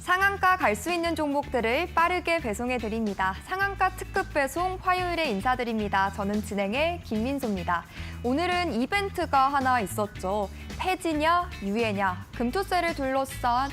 상한가 갈 수 있는 종목들을 빠르게 배송해 드립니다. 상한가 특급 배송 화요일에 인사드립니다. 저는 진행의 김민소입니다. 오늘은 이벤트가 하나 있었죠. 폐지냐 유예냐 금투세를 둘러싼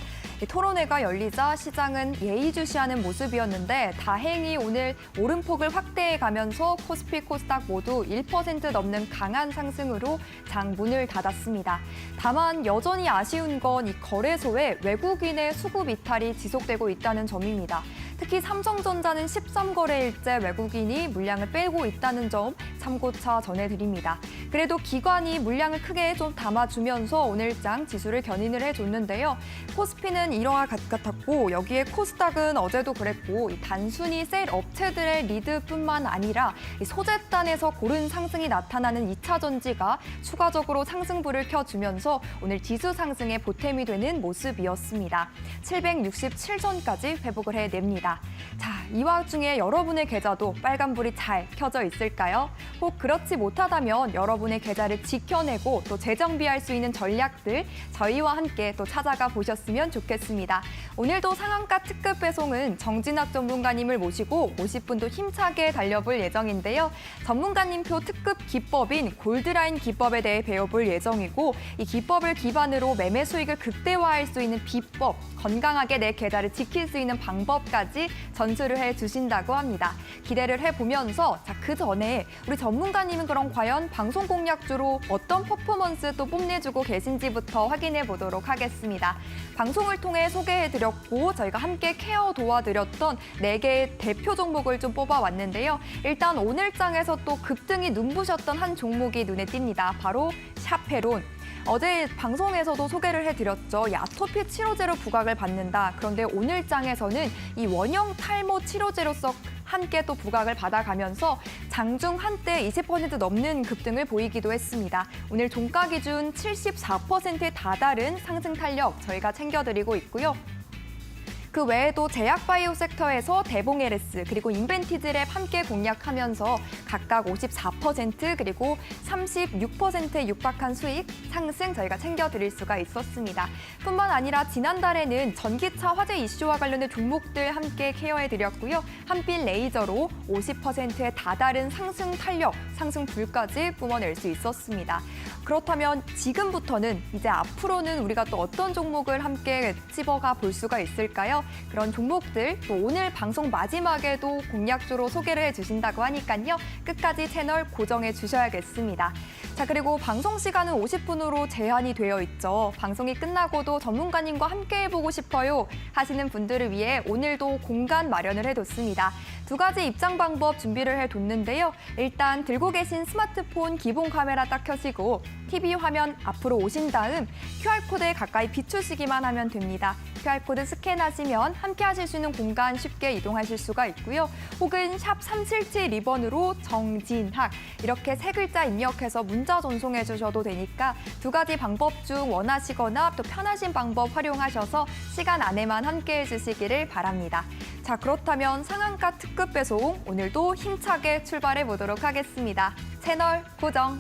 토론회가 열리자 시장은 예의주시하는 모습이었는데 다행히 오늘 오름폭을 확대해 가면서 코스피, 코스닥 모두 1% 넘는 강한 상승으로 장 문을 닫았습니다. 다만 여전히 아쉬운 건 이 거래소에 외국인의 수급 이탈이 지속되고 있다는 점입니다. 특히 삼성전자는 13거래일째 외국인이 물량을 빼고 있다는 점 참고차 전해드립니다. 그래도 기관이 물량을 크게 좀 담아주면서 오늘장 지수를 견인을 해줬는데요. 코스피는 이러한 것 같았고 여기에 코스닥은 어제도 그랬고 단순히 셀 업체들의 리드뿐만 아니라 소재단에서 고른 상승이 나타나는 2차 전지가 추가적으로 상승불을 켜주면서 오늘 지수 상승에 보탬이 되는 모습이었습니다. 767선까지 회복을 해냅니다. 자, 이 와중에 여러분의 계좌도 빨간불이 잘 켜져 있을까요? 혹 그렇지 못하다면 여러분의 계좌를 지켜내고 또 재정비할 수 있는 전략들 저희와 함께 또 찾아가 보셨으면 좋겠습니다. 오늘도 상한가 특급 배송은 정진학 전문가님을 모시고 50분도 힘차게 달려볼 예정인데요. 전문가님표 특급 기법인 골드라인 기법에 대해 배워볼 예정이고 이 기법을 기반으로 매매 수익을 극대화할 수 있는 비법, 건강하게 내 계좌를 지킬 수 있는 방법까지 전수를 해주신다고 합니다. 기대를 해보면서 그 전에 우리 전문가님은 그럼 과연 방송 공략주로 어떤 퍼포먼스 또 뽐내주고 계신지부터 확인해 보도록 하겠습니다. 방송을 통해 소개해드렸고 저희가 함께 케어 도와드렸던 4개의 대표 종목을 좀 뽑아왔는데요. 일단 오늘 장에서 또 급등이 눈부셨던 한 종목이 눈에 띕니다. 바로 샤페론. 어제 방송에서도 소개를 해드렸죠. 이 아토피 치료제로 부각을 받는다. 그런데 오늘 장에서는 이 원형 탈모 치료제로서 함께 또 부각을 받아가면서 장중 한때 20% 넘는 급등을 보이기도 했습니다. 오늘 종가 기준 74%에 다다른 상승 탄력 저희가 챙겨드리고 있고요. 그 외에도 제약바이오 섹터에서 대봉LS 그리고 인벤티즈랩 함께 공략하면서 각각 54% 그리고 36%에 육박한 수익 상승 저희가 챙겨드릴 수가 있었습니다. 뿐만 아니라 지난달에는 전기차 화재 이슈와 관련된 종목들 함께 케어해드렸고요. 한빛 레이저로 50%에 다다른 상승 탄력, 상승 불까지 뿜어낼 수 있었습니다. 그렇다면 지금부터는 이제 앞으로는 우리가 또 어떤 종목을 함께 찝어가 볼 수가 있을까요? 그런 종목들 또 오늘 방송 마지막에도 공략주로 소개를 해주신다고 하니까요. 끝까지 채널 고정해 주셔야겠습니다. 자, 그리고 방송 시간은 50분으로 제한이 되어 있죠. 방송이 끝나고도 전문가님과 함께 해보고 싶어요 하시는 분들을 위해 오늘도 공간 마련을 해뒀습니다. 2가지 입장 방법 준비를 해뒀는데요. 일단 들고 계신 스마트폰 기본 카메라 딱 켜시고 TV 화면 앞으로 오신 다음 QR코드에 가까이 비추시기만 하면 됩니다. QR코드 스캔하시면 함께 하실 수 있는 공간 쉽게 이동하실 수가 있고요. 혹은 샵 3772번으로 정진학 이렇게 3글자 입력해서 문자 전송해 주셔도 되니까 2가지 방법 중 원하시거나 또 편하신 방법 활용하셔서 시간 안에만 함께 해주시기를 바랍니다. 자, 그렇다면 상한가 특급 배송 오늘도 힘차게 출발해 보도록 하겠습니다. 채널 고정!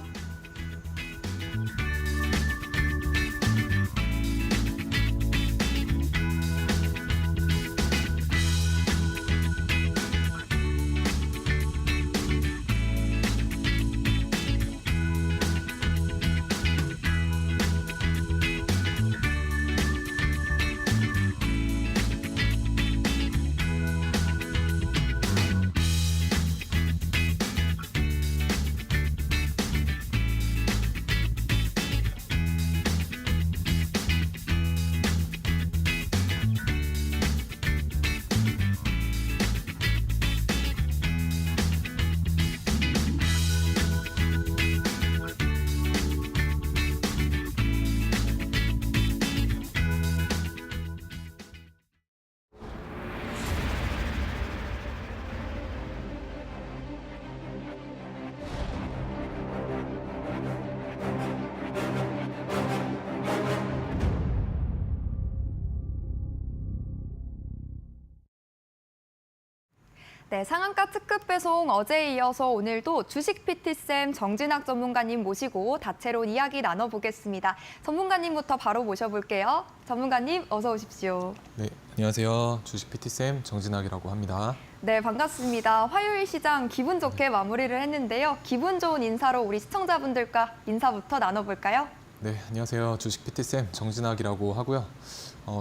네, 상한가 특급 배송 어제에 이어서 오늘도 주식 PT쌤 정진학 전문가님 모시고 다채로운 이야기 나눠보겠습니다. 전문가님부터 바로 모셔볼게요. 전문가님 어서 오십시오. 네, 안녕하세요. 주식 PT쌤 정진학이라고 합니다. 네, 반갑습니다. 화요일 시장 기분 좋게 마무리를 했는데요. 기분 좋은 인사로 우리 시청자분들과 인사부터 나눠볼까요? 네, 안녕하세요. 주식 PT쌤 정진학이라고 하고요.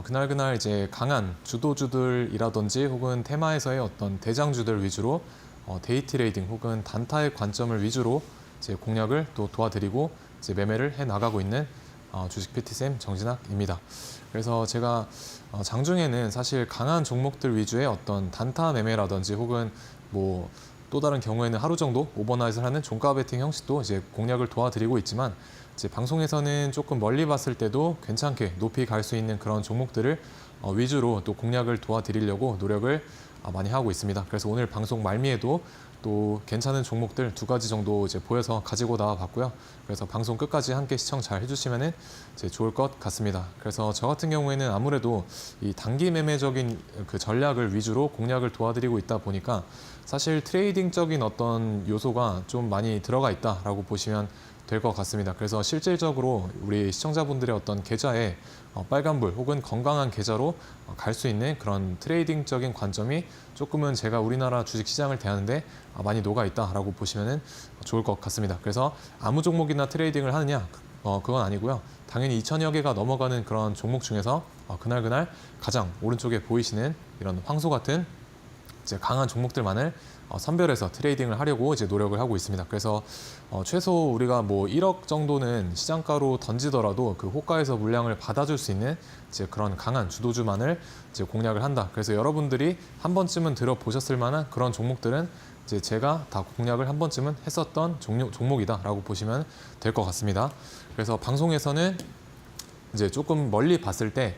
그날 이제 강한 주도주들이라든지 혹은 테마에서의 어떤 대장주들 위주로 데이 트레이딩 혹은 단타의 관점을 위주로 이제 공략을 또 도와드리고 이제 매매를 해 나가고 있는 주식 PT쌤 정진학입니다. 그래서 제가 장중에는 사실 강한 종목들 위주의 어떤 단타 매매라든지 혹은 뭐 또 다른 경우에는 하루 정도 오버나잇을 하는 종가 베팅 형식도 이제 공략을 도와드리고 있지만 이제 방송에서는 조금 멀리 봤을 때도 괜찮게 높이 갈 수 있는 그런 종목들을 위주로 또 공략을 도와드리려고 노력을 많이 하고 있습니다. 그래서 오늘 방송 말미에도 또 괜찮은 종목들 2가지 정도 이제 보여서 가지고 나와 봤고요. 그래서 방송 끝까지 함께 시청 잘 해주시면은 이제 좋을 것 같습니다. 그래서 저 같은 경우에는 아무래도 이 단기 매매적인 그 전략을 위주로 공략을 도와드리고 있다 보니까 사실 트레이딩적인 어떤 요소가 좀 많이 들어가 있다라고 보시면 될 것 같습니다. 그래서 실질적으로 우리 시청자분들의 어떤 계좌에 빨간불 혹은 건강한 계좌로 갈 수 있는 그런 트레이딩적인 관점이 조금은 제가 우리나라 주식시장을 대하는데 많이 녹아 있다라고 보시면 좋을 것 같습니다. 그래서 아무 종목이나 트레이딩을 하느냐? 그건 아니고요. 당연히 2천여 개가 넘어가는 그런 종목 중에서 그날 가장 오른쪽에 보이시는 이런 황소 같은 이제 강한 종목들만을 선별해서 트레이딩을 하려고 이제 노력을 하고 있습니다. 그래서 최소 우리가 뭐 1억 정도는 시장가로 던지더라도 그 호가에서 물량을 받아줄 수 있는 이제 그런 강한 주도주만을 이제 공략을 한다. 그래서 여러분들이 한 번쯤은 들어보셨을 만한 그런 종목들은 이제 제가 다 공략을 한 번쯤은 했었던 종목이다라고 보시면 될 것 같습니다. 그래서 방송에서는 이제 조금 멀리 봤을 때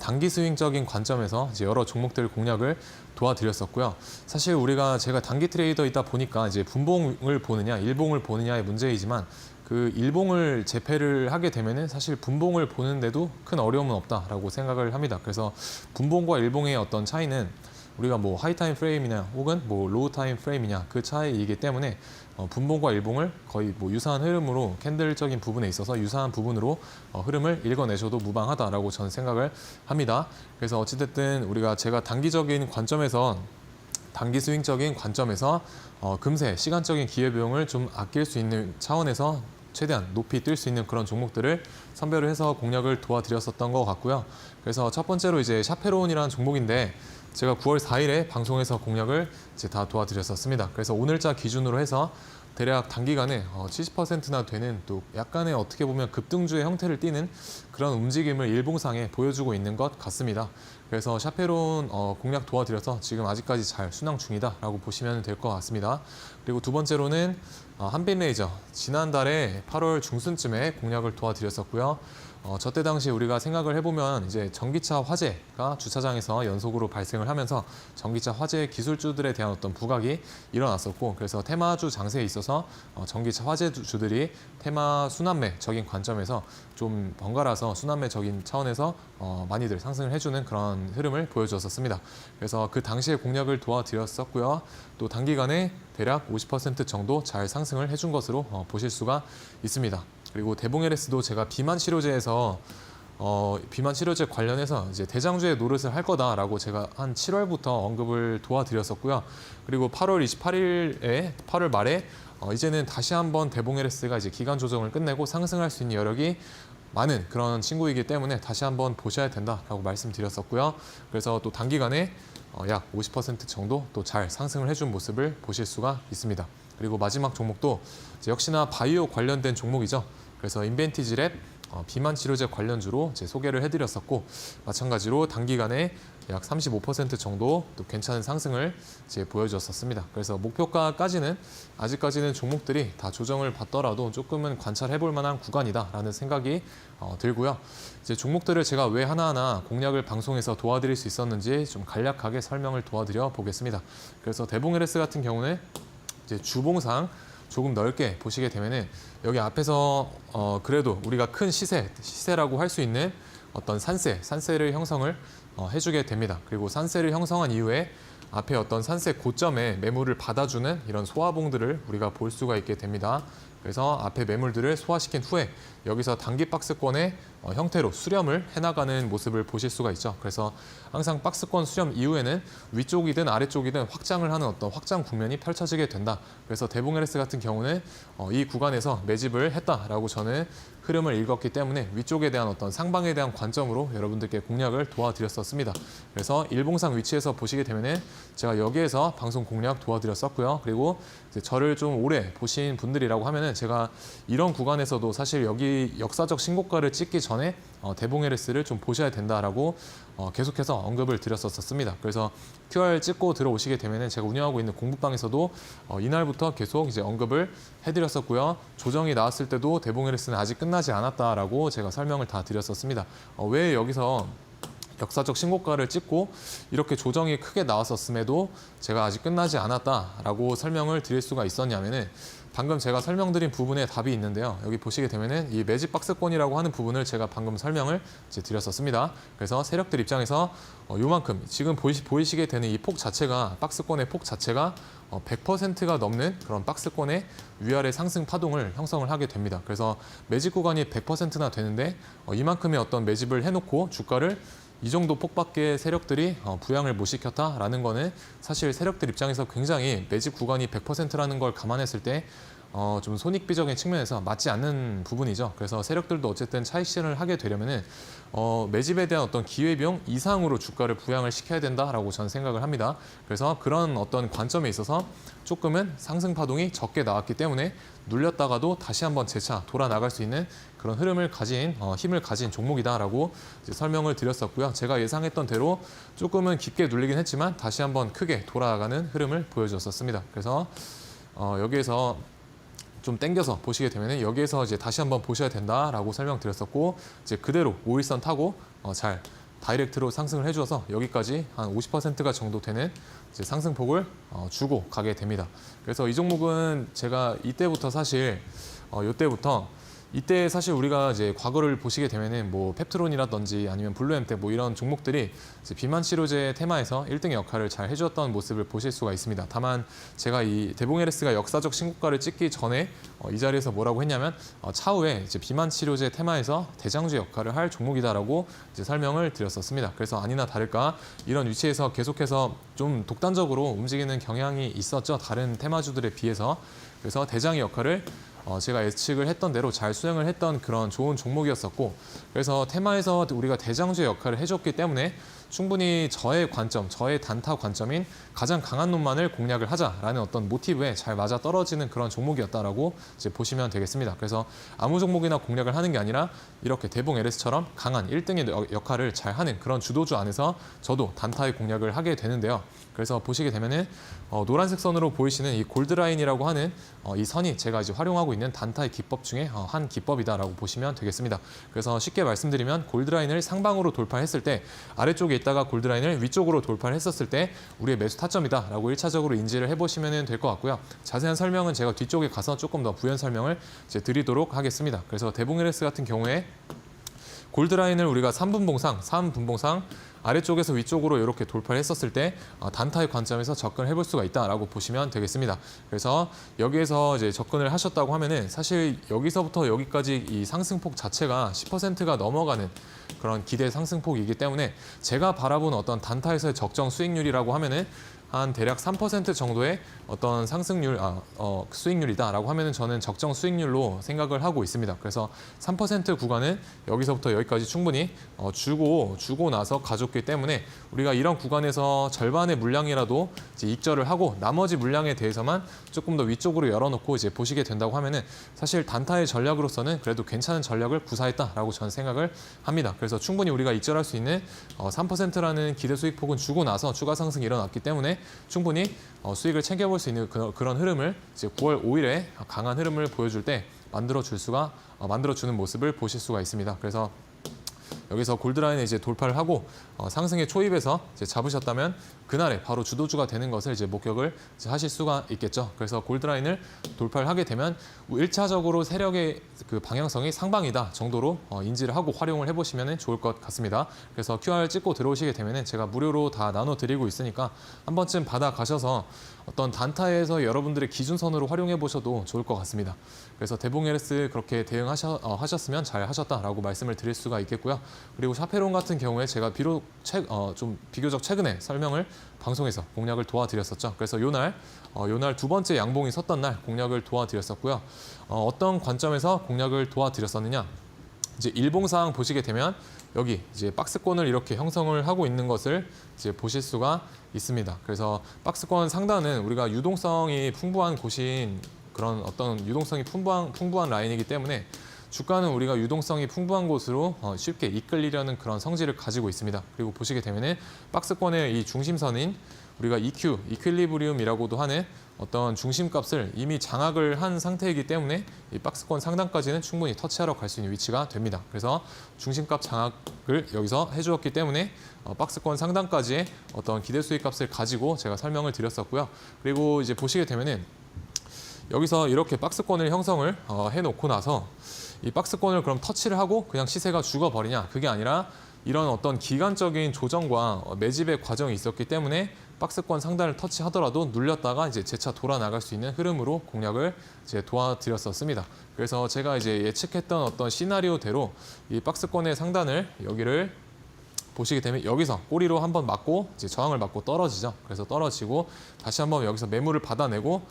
단기 스윙적인 관점에서 이제 여러 종목들 공략을 도와드렸었고요. 사실 제가 단기 트레이더이다 보니까 이제 분봉을 보느냐, 일봉을 보느냐의 문제이지만 그 일봉을 재패를 하게 되면은 사실 분봉을 보는데도 큰 어려움은 없다라고 생각을 합니다. 그래서 분봉과 일봉의 어떤 차이는 우리가 뭐 하이 타임 프레임이냐 혹은 뭐 로우 타임 프레임이냐 그 차이이기 때문에 분봉과 일봉을 거의 뭐 유사한 흐름으로 캔들적인 부분에 있어서 유사한 부분으로 흐름을 읽어내셔도 무방하다라고 저는 생각을 합니다. 그래서 어찌됐든 제가 단기적인 관점에서 단기 스윙적인 관점에서 금세 시간적인 기회비용을 좀 아낄 수 있는 차원에서 최대한 높이 뛸 수 있는 그런 종목들을 선별을 해서 공략을 도와드렸었던 것 같고요. 그래서 첫 번째로 이제 샤페론이라는 종목인데 제가 9월 4일에 방송에서 공략을 이제 다 도와드렸었습니다. 그래서 오늘자 기준으로 해서 대략 단기간에 70%나 되는 또 약간의 어떻게 보면 급등주의 형태를 띠는 그런 움직임을 일봉상에 보여주고 있는 것 같습니다. 그래서 샤페론 공략 도와드려서 지금 아직까지 잘 순항 중이다라고 보시면 될 것 같습니다. 그리고 두 번째로는 한빛레이저 지난달에 8월 중순쯤에 공략을 도와드렸었고요. 저때 당시 우리가 생각을 해보면 이제 전기차 화재가 주차장에서 연속으로 발생을 하면서 전기차 화재 기술주들에 대한 어떤 부각이 일어났었고 그래서 테마주 장세에 있어서 전기차 화재주들이 테마 순환매적인 관점에서 좀 번갈아서 순환매적인 차원에서 많이들 상승을 해주는 그런 흐름을 보여주었습니다. 그래서 그 당시에 공략을 도와드렸었고요. 또 단기간에 대략 50% 정도 잘 상승을 해준 것으로 보실 수가 있습니다. 그리고 대봉LS도 제가 비만 치료제에서 비만 치료제 관련해서 이제 대장주의 노릇을 할 거다라고 제가 한 7월부터 언급을 도와드렸었고요. 그리고 8월 28일에 8월 말에 이제는 다시 한번 대봉LS가 이제 기간 조정을 끝내고 상승할 수 있는 여력이 많은 그런 친구이기 때문에 다시 한번 보셔야 된다라고 말씀드렸었고요. 그래서 또 단기간에 약 50% 정도 또 잘 상승을 해준 모습을 보실 수가 있습니다. 그리고 마지막 종목도 역시나 바이오 관련된 종목이죠. 그래서 인벤티지랩 비만 치료제 관련주로 소개를 해드렸었고 마찬가지로 단기간에 약 35% 정도 또 괜찮은 상승을 보여주었습니다. 그래서 목표가까지는 아직까지는 종목들이 다 조정을 받더라도 조금은 관찰해볼 만한 구간이다라는 생각이 들고요. 이제 종목들을 제가 왜 하나하나 공략을 방송에서 도와드릴 수 있었는지 좀 간략하게 설명을 도와드려 보겠습니다. 그래서 대봉LS 같은 경우는 이제 주봉상 조금 넓게 보시게 되면은 여기 앞에서 그래도 우리가 큰 시세라고 할 수 있는 어떤 산세를 형성을 해주게 됩니다. 그리고 산세를 형성한 이후에 앞에 어떤 산세 고점에 매물을 받아주는 이런 소화봉들을 우리가 볼 수가 있게 됩니다. 그래서 앞에 매물들을 소화시킨 후에 여기서 단기 박스권에 형태로 수렴을 해나가는 모습을 보실 수가 있죠. 그래서 항상 박스권 수렴 이후에는 위쪽이든 아래쪽이든 확장을 하는 어떤 확장 국면이 펼쳐지게 된다. 그래서 대봉 LS 같은 경우는 이 구간에서 매집을 했다라고 저는 흐름을 읽었기 때문에 위쪽에 대한 어떤 상방에 대한 관점으로 여러분들께 공략을 도와드렸었습니다. 그래서 일봉상 위치에서 보시게 되면은 제가 여기에서 방송 공략 도와드렸었고요. 그리고 이제 저를 좀 오래 보신 분들이라고 하면은 제가 이런 구간에서도 사실 여기 역사적 신고가를 찍기 전에 대봉 LS를 좀 보셔야 된다라고 계속해서 언급을 드렸었습니다. 그래서 QR 찍고 들어오시게 되면은 제가 운영하고 있는 공부방에서도 이날부터 계속 이제 언급을 해드렸었고요. 조정이 나왔을 때도 대봉 LS는 아직 끝나지 않았다라고 제가 설명을 다 드렸었습니다. 왜 여기서 역사적 신고가를 찍고 이렇게 조정이 크게 나왔었음에도 제가 아직 끝나지 않았다라고 설명을 드릴 수가 있었냐면은 방금 제가 설명드린 부분에 답이 있는데요. 여기 보시게 되면은 이 매집 박스권이라고 하는 부분을 제가 방금 설명을 이제 드렸었습니다. 그래서 세력들 입장에서 요만큼 지금 보이시게 되는 이 폭 자체가 박스권의 폭 자체가 100%가 넘는 그런 박스권의 위아래 상승 파동을 형성을 하게 됩니다. 그래서 매집 구간이 100%나 되는데 이만큼의 어떤 매집을 해놓고 주가를 이 정도 폭밖에 세력들이 부양을 못 시켰다라는 거는 사실 세력들 입장에서 굉장히 매집 구간이 100%라는 걸 감안했을 때 좀 손익비적인 측면에서 맞지 않는 부분이죠. 그래서 세력들도 어쨌든 차익 실현을 하게 되려면은 매집에 대한 어떤 기회비용 이상으로 주가를 부양을 시켜야 된다라고 저는 생각을 합니다. 그래서 그런 어떤 관점에 있어서 조금은 상승 파동이 적게 나왔기 때문에 눌렸다가도 다시 한번 재차 돌아 나갈 수 있는 그런 흐름을 가진 힘을 가진 종목이다라고 이제 설명을 드렸었고요. 제가 예상했던 대로 조금은 깊게 눌리긴 했지만 다시 한번 크게 돌아가는 흐름을 보여줬었습니다. 그래서 여기에서 좀 땡겨서 보시게 되면은 여기에서 이제 다시 한번 보셔야 된다라고 설명드렸었고 이제 그대로 5일선 타고 잘 다이렉트로 상승을 해줘서 여기까지 한 50%가 정도 되는 이제 상승폭을 주고 가게 됩니다. 그래서 이 종목은 제가 이때부터 사실 이때 사실 우리가 이제 과거를 보시게 되면은 뭐 펩트론이라든지 아니면 블루엠텍 뭐 이런 종목들이 이제 비만 치료제 테마에서 1등의 역할을 잘 해주었던 모습을 보실 수가 있습니다. 다만 제가 이 대봉 LS가 역사적 신고가를 찍기 전에 이 자리에서 뭐라고 했냐면 차후에 이제 비만 치료제 테마에서 대장주 역할을 할 종목이다라고 이제 설명을 드렸었습니다. 그래서 아니나 다를까 이런 위치에서 계속해서 좀 독단적으로 움직이는 경향이 있었죠. 다른 테마주들에 비해서. 그래서 대장의 역할을 제가 예측을 했던 대로 잘 수행을 했던 그런 좋은 종목이었었고 그래서 테마에서 우리가 대장주의 역할을 해줬기 때문에 충분히 저의 관점, 저의 단타 관점인 가장 강한 놈만을 공략을 하자라는 어떤 모티브에 잘 맞아 떨어지는 그런 종목이었다라고 이제 보시면 되겠습니다. 그래서 아무 종목이나 공략을 하는 게 아니라 이렇게 대봉 LS처럼 강한 1등의 역할을 잘 하는 그런 주도주 안에서 저도 단타의 공략을 하게 되는데요. 그래서 보시게 되면은 노란색 선으로 보이시는 이 골드라인이라고 하는 이 선이 제가 이제 활용하고 있는 단타의 기법 중에 한 기법이다라고 보시면 되겠습니다. 그래서 쉽게 말씀드리면 골드라인을 상방으로 돌파했을 때 아래쪽에 있다가 골드라인을 위쪽으로 돌파를 했었을 때 우리의 매수 타점이다라고 1차적으로 인지를 해보시면 될 것 같고요. 자세한 설명은 제가 뒤쪽에 가서 조금 더 부연 설명을 이제 드리도록 하겠습니다. 그래서 대봉 LS 같은 경우에 골드라인을 우리가 3분봉상 아래쪽에서 위쪽으로 이렇게 돌파를 했었을 때 단타의 관점에서 접근을 해볼 수가 있다라고 보시면 되겠습니다. 그래서 여기에서 이제 접근을 하셨다고 하면은 사실 여기서부터 여기까지 이 상승폭 자체가 10%가 넘어가는 그런 기대 상승폭이기 때문에 제가 바라본 어떤 단타에서의 적정 수익률이라고 하면은 한 대략 3% 정도의 어떤 상승률, 수익률이다라고 하면은 저는 적정 수익률로 생각을 하고 있습니다. 그래서 3% 구간은 여기서부터 여기까지 충분히 주고 나서 가졌기 때문에 우리가 이런 구간에서 절반의 물량이라도 이제 익절을 하고 나머지 물량에 대해서만 조금 더 위쪽으로 열어놓고 이제 보시게 된다고 하면은 사실 단타의 전략으로서는 그래도 괜찮은 전략을 구사했다라고 저는 생각을 합니다. 그래서 충분히 우리가 익절할 수 있는 3%라는 기대 수익폭은 주고 나서 추가 상승이 일어났기 때문에 충분히 수익을 챙겨볼 수 있는 그런 흐름을 이제 9월 5일에 강한 흐름을 보여줄 때 만들어주는 모습을 보실 수가 있습니다. 그래서 여기서 골드라인에 이제 돌파를 하고 상승의 초입에서 이제 잡으셨다면 그날에 바로 주도주가 되는 것을 이제 목격을 이제 하실 수가 있겠죠. 그래서 골드라인을 돌파를 하게 되면 1차적으로 세력의 그 방향성이 상방이다 정도로 인지를 하고 활용을 해보시면 좋을 것 같습니다. 그래서 QR 찍고 들어오시게 되면 제가 무료로 다 나눠드리고 있으니까 한 번쯤 받아 가셔서 어떤 단타에서 여러분들의 기준선으로 활용해 보셔도 좋을 것 같습니다. 그래서 대봉LS 그렇게 대응하셨으면 잘 하셨다라고 말씀을 드릴 수가 있겠고요. 그리고 샤페론 같은 경우에 제가 좀 비교적 최근에 설명을 방송에서 공략을 도와드렸었죠. 그래서 요날 두 번째 양봉이 섰던 날 공략을 도와드렸었고요. 어떤 관점에서 공략을 도와드렸었느냐? 이제 일봉상 보시게 되면 여기 이제 박스권을 이렇게 형성을 하고 있는 것을 이제 보실 수가 있습니다. 그래서 박스권 상단은 우리가 유동성이 풍부한 곳인 그런 어떤 유동성이 풍부한 라인이기 때문에 주가는 우리가 유동성이 풍부한 곳으로 쉽게 이끌리려는 그런 성질을 가지고 있습니다. 그리고 보시게 되면은 박스권의 이 중심선인 우리가 EQ, 이퀄리브리움이라고도 하는 어떤 중심값을 이미 장악을 한 상태이기 때문에 이 박스권 상단까지는 충분히 터치하러 갈 수 있는 위치가 됩니다. 그래서 중심값 장악을 여기서 해주었기 때문에 박스권 상단까지의 어떤 기대 수익값을 가지고 제가 설명을 드렸었고요. 그리고 이제 보시게 되면은 여기서 이렇게 박스권을 형성을 해놓고 나서 이 박스권을 그럼 터치를 하고 그냥 시세가 죽어버리냐? 그게 아니라 이런 어떤 기간적인 조정과 매집의 과정이 있었기 때문에 박스권 상단을 터치하더라도 눌렸다가 이제 재차 돌아 나갈 수 있는 흐름으로 공략을 이제 도와드렸었습니다. 그래서 제가 이제 예측했던 어떤 시나리오대로 이 박스권의 상단을 여기를 보시게 되면 여기서 꼬리로 한번 맞고 이제 저항을 맞고 떨어지죠. 그래서 떨어지고 다시 한번 여기서 매물을 받아내고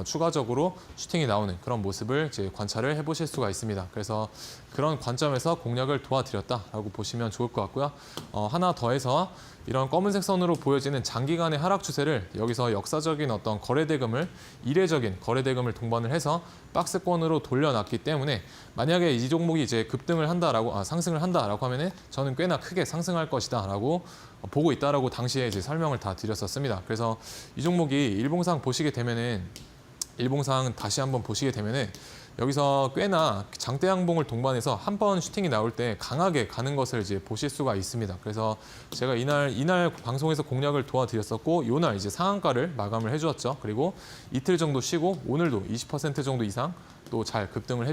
추가적으로 슈팅이 나오는 그런 모습을 이제 관찰을 해보실 수가 있습니다. 그래서 그런 관점에서 공략을 도와드렸다라고 보시면 좋을 것 같고요. 하나 더해서 이런 검은색 선으로 보여지는 장기간의 하락 추세를 여기서 역사적인 어떤 거래대금을 이례적인 거래대금을 동반을 해서 박스권으로 돌려놨기 때문에 만약에 이 종목이 이제 급등을 한다라고 상승을 한다라고 하면은 저는 꽤나 크게 상승할 것이다라고 보고 있다라고 당시에 이제 설명을 다 드렸었습니다. 그래서 이 종목이 일봉상 보시게 되면은 일봉상 다시 한번 보시게 되면은 여기서 꽤나 장대 양봉을 동반해서 한 번 슈팅이 나올 때 강하게 가는 것을 이제 보실 수가 있습니다. 그래서 제가 이날 방송에서 공략을 도와드렸었고 요날 이제 상한가를 마감을 해주었죠. 그리고 이틀 정도 쉬고 오늘도 20% 정도 이상 또 잘 급등을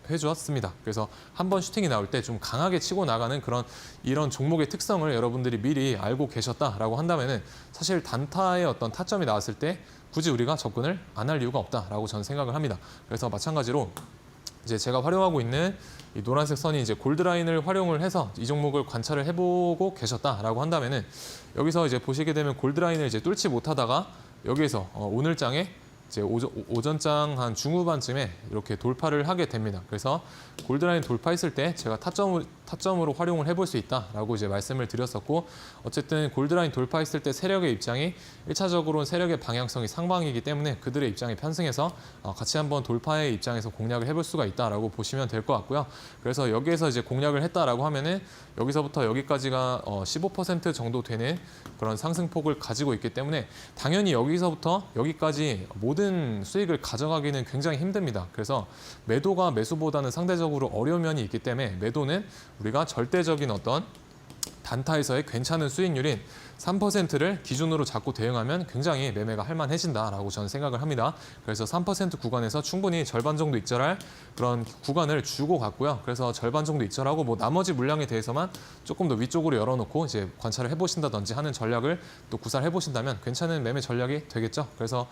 해주었습니다. 그래서 한 번 슈팅이 나올 때 좀 강하게 치고 나가는 이런 종목의 특성을 여러분들이 미리 알고 계셨다라고 한다면은 사실 단타의 어떤 타점이 나왔을 때 굳이 우리가 접근을 안 할 이유가 없다라고 저는 생각을 합니다. 그래서 마찬가지로 이제 제가 활용하고 있는 이 노란색 선이 이제 골드라인을 활용을 해서 이 종목을 관찰을 해보고 계셨다라고 한다면은 여기서 이제 보시게 되면 골드라인을 이제 뚫지 못하다가 여기에서 오늘장에 이제 오전장 한 중후반쯤에 이렇게 돌파를 하게 됩니다. 그래서 골드라인 돌파했을 때 제가 타점으로 활용을 해볼 수 있다라고 이제 말씀을 드렸었고 어쨌든 골드라인 돌파했을 때 세력의 입장이 1차적으로는 세력의 방향성이 상방이기 때문에 그들의 입장이 편승해서 같이 한번 돌파의 입장에서 공략을 해볼 수가 있다라고 보시면 될 것 같고요. 그래서 여기에서 이제 공략을 했다라고 하면은 여기서부터 여기까지가 15% 정도 되는 그런 상승폭을 가지고 있기 때문에 당연히 여기서부터 여기까지 모든 수익을 가져가기는 굉장히 힘듭니다. 그래서 매도가 매수보다는 상대적으로 어려운 면이 있기 때문에 매도는 우리가 절대적인 어떤 단타에서의 괜찮은 수익률인 3%를 기준으로 잡고 대응하면 굉장히 매매가 할만해진다라고 저는 생각을 합니다. 그래서 3% 구간에서 충분히 절반 정도 익절할 그런 구간을 주고 갔고요. 그래서 절반 정도 익절하고 뭐 나머지 물량에 대해서만 조금 더 위쪽으로 열어놓고 이제 관찰을 해보신다든지 하는 전략을 또 구사를 해보신다면 괜찮은 매매 전략이 되겠죠. 그래서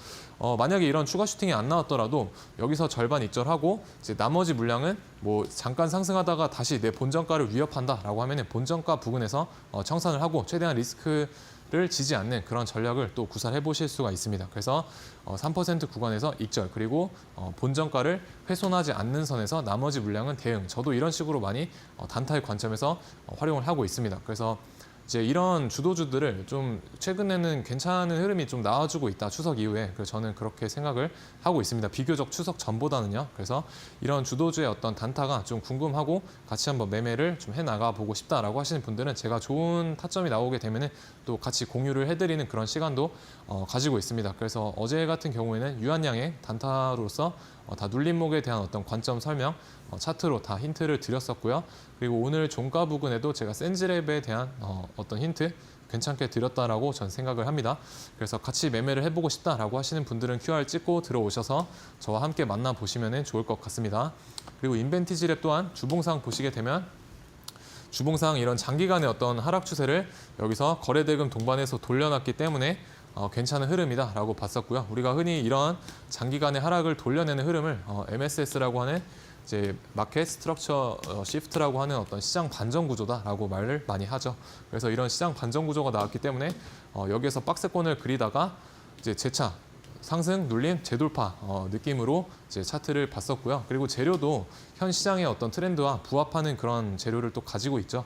만약에 이런 추가 슈팅이 안 나왔더라도 여기서 절반 익절하고 이제 나머지 물량은 뭐 잠깐 상승하다가 다시 내 본전가를 위협한다라고 하면은 본전가 부근에서 청산을 하고 최대한 리스크를 지지 않는 그런 전략을 또 구사를 해보실 수가 있습니다. 그래서 3% 구간에서 익절 그리고 본전가를 훼손하지 않는 선에서 나머지 물량은 대응. 저도 이런 식으로 많이 단타의 관점에서 활용을 하고 있습니다. 그래서 이제 이런 주도주들을 좀 최근에는 괜찮은 흐름이 좀 나와주고 있다. 추석 이후에. 그래서 저는 그렇게 생각을 하고 있습니다. 비교적 추석 전보다는요. 그래서 이런 주도주의 어떤 단타가 좀 궁금하고 같이 한번 매매를 좀 해나가 보고 싶다라고 하시는 분들은 제가 좋은 타점이 나오게 되면은 또 같이 공유를 해드리는 그런 시간도 가지고 있습니다. 그래서 어제 같은 경우에는 유한양의 단타로서 다 눌림목에 대한 어떤 관점 설명 차트로 다 힌트를 드렸었고요. 그리고 오늘 종가 부근에도 제가 센즈랩에 대한 어떤 힌트 괜찮게 드렸다라고 전 생각을 합니다. 그래서 같이 매매를 해보고 싶다라고 하시는 분들은 QR 찍고 들어오셔서 저와 함께 만나보시면 좋을 것 같습니다. 그리고 인벤티지랩 또한 주봉상 보시게 되면 주봉상 이런 장기간의 어떤 하락 추세를 여기서 거래대금 동반해서 돌려놨기 때문에 괜찮은 흐름이다라고 봤었고요. 우리가 흔히 이런 장기간의 하락을 돌려내는 흐름을 MSS라고 하는 이제 마켓 스트럭처 시프트라고 하는 어떤 시장 반전 구조다라고 말을 많이 하죠. 그래서 이런 시장 반전 구조가 나왔기 때문에 여기에서 박스권을 그리다가 이제 재차 상승, 눌림, 재돌파 느낌으로 이제 차트를 봤었고요. 그리고 재료도 현 시장의 어떤 트렌드와 부합하는 그런 재료를 또 가지고 있죠.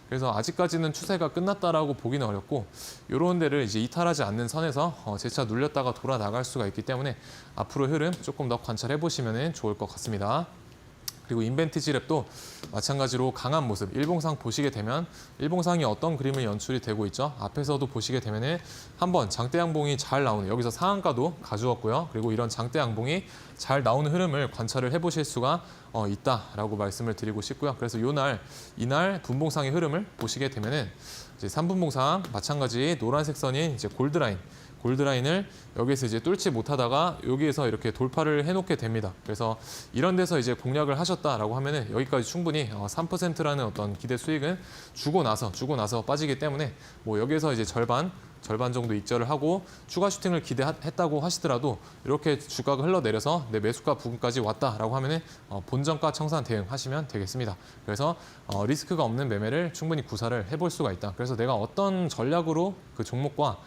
그래서 아직까지는 추세가 끝났다라고 보기는 어렵고 이런 데를 이제 이탈하지 않는 선에서 재차 눌렸다가 돌아 나갈 수가 있기 때문에 앞으로 흐름 조금 더 관찰해 보시면 좋을 것 같습니다. 그리고 인벤티지랩도 마찬가지로 강한 모습, 일봉상 보시게 되면 일봉상이 어떤 그림을 연출이 되고 있죠. 앞에서도 보시게 되면 한번 장대 양봉이 잘 나오는 여기서 상한가도 가져왔고요. 그리고 이런 장대 양봉이 잘 나오는 흐름을 관찰을 해보실 수가 있다라고 말씀을 드리고 싶고요. 그래서 이날 분봉상의 흐름을 보시게 되면은 이제 3분봉상 마찬가지 노란색 선인 이제 골드라인을 여기서 이제 뚫지 못하다가 여기에서 이렇게 돌파를 해놓게 됩니다. 그래서 이런 데서 이제 공략을 하셨다라고 하면은 여기까지 충분히 3%라는 어떤 기대 수익은 주고 나서 빠지기 때문에 뭐 여기에서 이제 절반 정도 익절을 하고 추가 슈팅을 기대했다고 하시더라도 이렇게 주가가 흘러내려서 내 매수가 부근까지 왔다라고 하면은 본전가 청산 대응하시면 되겠습니다. 그래서 리스크가 없는 매매를 충분히 구사를 해볼 수가 있다. 그래서 내가 어떤 전략으로 그 종목과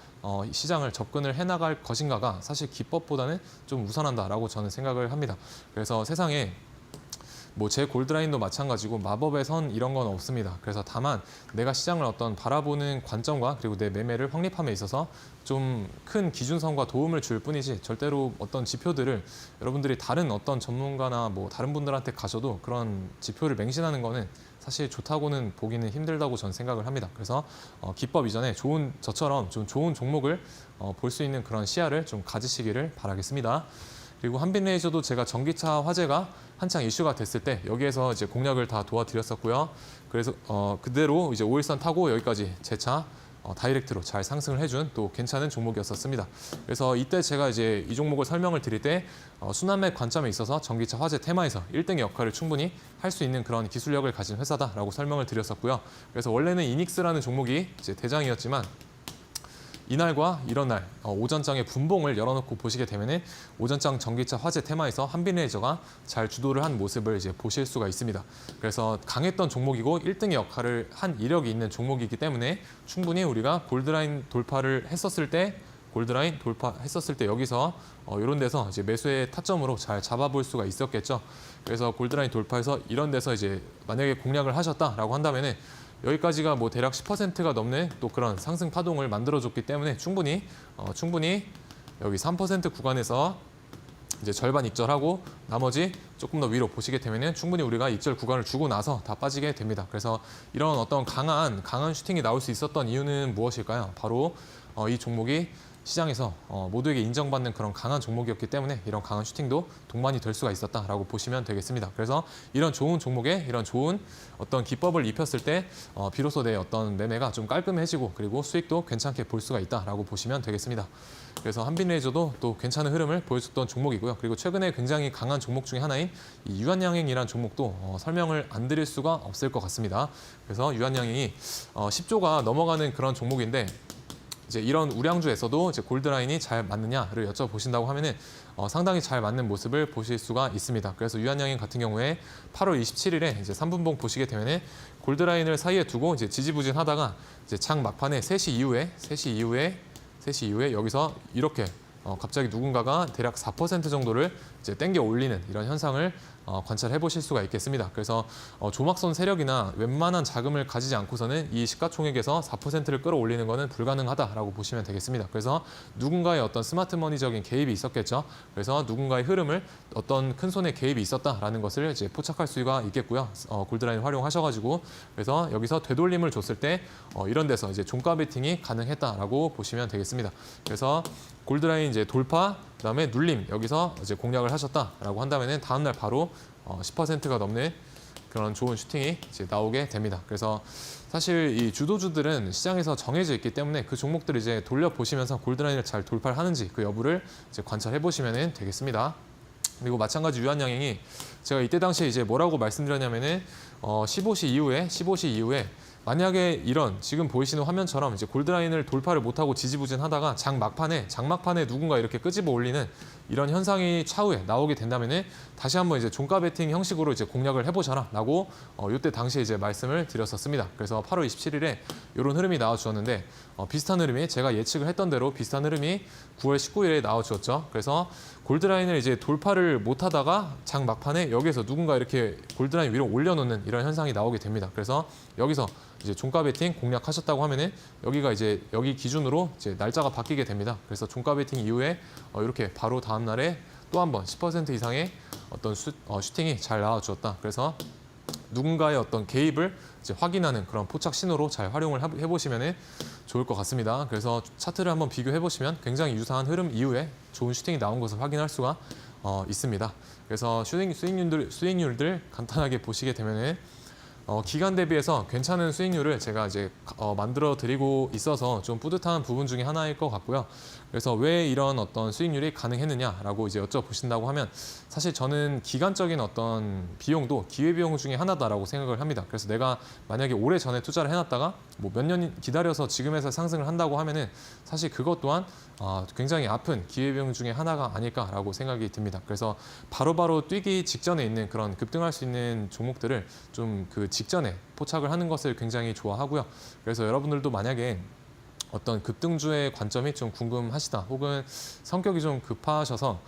시장을 접근을 해나갈 것인가가 사실 기법보다는 좀 우선한다라고 저는 생각을 합니다. 그래서 세상에 뭐 제 골드라인도 마찬가지고 마법의 선 이런 건 없습니다. 그래서 다만 내가 시장을 어떤 바라보는 관점과 그리고 내 매매를 확립함에 있어서 좀 큰 기준선과 도움을 줄 뿐이지 절대로 어떤 지표들을 여러분들이 다른 어떤 전문가나 뭐 다른 분들한테 가셔도 그런 지표를 맹신하는 거는 사실 좋다고는 보기는 힘들다고 저는 생각을 합니다. 그래서 기법 이전에 저처럼 좀 좋은 종목을 볼 수 있는 그런 시야를 좀 가지시기를 바라겠습니다. 그리고 한빛레이저도 제가 전기차 화재가 한창 이슈가 됐을 때 여기에서 이제 공략을 다 도와드렸었고요. 그래서 그대로 이제 5일선 타고 여기까지 재차 다이렉트로 잘 상승을 해준 또 괜찮은 종목이었었습니다. 그래서 이때 제가 이제 이 종목을 설명을 드릴 때 순환매 관점에 있어서 전기차 화재 테마에서 1등의 역할을 충분히 할 수 있는 그런 기술력을 가진 회사다라고 설명을 드렸었고요. 그래서 원래는 이닉스라는 종목이 이제 대장이었지만 이날과 이런 날 오전장의 분봉을 열어놓고 보시게 되면은 오전장 전기차 화재 테마에서 한빛레이저가 잘 주도를 한 모습을 이제 보실 수가 있습니다. 그래서 강했던 종목이고 1등의 역할을 한 이력이 있는 종목이기 때문에 충분히 우리가 골드라인 돌파를 했었을 때 여기서 이런 데서 이제 매수의 타점으로 잘 잡아볼 수가 있었겠죠. 그래서 골드라인 돌파해서 이런 데서 이제 만약에 공략을 하셨다라고 한다면은 여기까지가 뭐 대략 10%가 넘는 또 그런 상승 파동을 만들어줬기 때문에 충분히 여기 3% 구간에서 이제 절반 익절하고 나머지 조금 더 위로 보시게 되면은 충분히 우리가 익절 구간을 주고 나서 다 빠지게 됩니다. 그래서 이런 어떤 강한 슈팅이 나올 수 있었던 이유는 무엇일까요? 바로 이 종목이 시장에서 모두에게 인정받는 그런 강한 종목이었기 때문에 이런 강한 슈팅도 동반이 될 수가 있었다라고 보시면 되겠습니다. 그래서 이런 좋은 종목에 이런 좋은 어떤 기법을 입혔을 때 비로소 내 어떤 매매가 좀 깔끔해지고 그리고 수익도 괜찮게 볼 수가 있다라고 보시면 되겠습니다. 그래서 한빛레이저도 또 괜찮은 흐름을 보여줬던 종목이고요. 그리고 최근에 굉장히 강한 종목 중에 하나인 이 유한양행이라는 종목도 설명을 안 드릴 수가 없을 것 같습니다. 그래서 유한양행이 10조가 넘어가는 그런 종목인데 이제 이런 우량주에서도 이제 골드라인이 잘 맞느냐를 여쭤보신다고 하면은 상당히 잘 맞는 모습을 보실 수가 있습니다. 그래서 유한양행 같은 경우에 8월 27일에 이제 3분봉 보시게 되면은 골드라인을 사이에 두고 이제 지지부진하다가 이제 장 막판에 3시 이후에 여기서 이렇게 갑자기 누군가가 대략 4% 정도를 이제 땡겨 올리는 이런 현상을 관찰해 보실 수가 있겠습니다. 그래서 조막선 세력이나 웬만한 자금을 가지지 않고서는 이 시가총액에서 4%를 끌어올리는 것은 불가능하다라고 보시면 되겠습니다. 그래서 누군가의 어떤 스마트머니적인 개입이 있었겠죠. 그래서 누군가의 흐름을 어떤 큰 손의 개입이 있었다라는 것을 이제 포착할 수가 있겠고요. 골드라인 활용하셔가지고 그래서 여기서 되돌림을 줬을 때 이런 데서 이제 종가 베팅이 가능했다라고 보시면 되겠습니다. 그래서 골드라인 이제 돌파 그다음에 눌림 여기서 이제 공략을 하셨다라고 한다면은 다음날 바로 10%가 넘는 그런 좋은 슈팅이 이제 나오게 됩니다. 그래서 사실 이 주도주들은 시장에서 정해져 있기 때문에 그 종목들을 이제 돌려보시면서 골드라인을 잘 돌파를 하는지 그 여부를 이제 관찰해 보시면 되겠습니다. 그리고 마찬가지 유한양행이 제가 이때 당시에 이제 뭐라고 말씀드렸냐면은 15시 이후에 만약에 이런 지금 보이시는 화면처럼 이제 골드라인을 돌파를 못하고 지지부진하다가 장막판에 누군가 이렇게 끄집어 올리는 이런 현상이 차후에 나오게 된다면은 다시 한번 이제 종가 베팅 형식으로 이제 공략을 해보셔라라고 이때 당시에 이제 말씀을 드렸었습니다. 그래서 8월 27일에 이런 흐름이 나와주었는데 비슷한 흐름이 제가 예측을 했던 대로 비슷한 흐름이 9월 19일에 나와주었죠. 그래서 골드라인을 이제 돌파를 못하다가 장 막판에 여기서 누군가 이렇게 골드라인 위로 올려놓는 이런 현상이 나오게 됩니다. 그래서 여기서 이제 종가 베팅 공략하셨다고 하면은 여기가 이제 여기 기준으로 이제 날짜가 바뀌게 됩니다. 그래서 종가 베팅 이후에 이렇게 바로 다음 날에 또 한 번 10% 이상의 어떤 슈팅이 잘 나와주었다. 그래서 누군가의 어떤 개입을 이제 확인하는 그런 포착 신호로 잘 활용을 해보시면 좋을 것 같습니다. 그래서 차트를 한번 비교해 보시면 굉장히 유사한 흐름 이후에 좋은 슈팅이 나온 것을 확인할 수가 있습니다. 그래서 수익률들 간단하게 보시게 되면은 기간 대비해서 괜찮은 수익률을 제가 이제 만들어 드리고 있어서 좀 뿌듯한 부분 중에 하나일 것 같고요. 그래서 왜 이런 어떤 수익률이 가능했느냐라고 이제 여쭤보신다고 하면 사실 저는 기간적인 어떤 비용도 기회비용 중에 하나다라고 생각을 합니다. 그래서 내가 만약에 오래 전에 투자를 해놨다가 뭐 몇 년 기다려서 지금에서 상승을 한다고 하면은 사실 그것 또한 굉장히 아픈 기회비용 중에 하나가 아닐까라고 생각이 듭니다. 그래서 바로바로 뛰기 직전에 있는 그런 급등할 수 있는 종목들을 좀 그 직전에 포착을 하는 것을 굉장히 좋아하고요. 그래서 여러분들도 만약에 어떤 급등주의 관점이 좀 궁금하시다 혹은 성격이 좀 급하셔서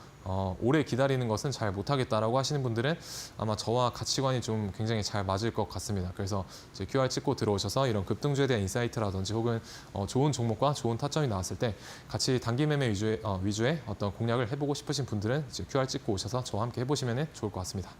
오래 기다리는 것은 잘 못하겠다라고 하시는 분들은 아마 저와 가치관이 좀 굉장히 잘 맞을 것 같습니다. 그래서 이제 QR 찍고 들어오셔서 이런 급등주에 대한 인사이트라든지 혹은 좋은 종목과 좋은 타점이 나왔을 때 같이 단기 매매 위주의 어떤 공략을 해보고 싶으신 분들은 이제 QR 찍고 오셔서 저와 함께 해보시면 좋을 것 같습니다.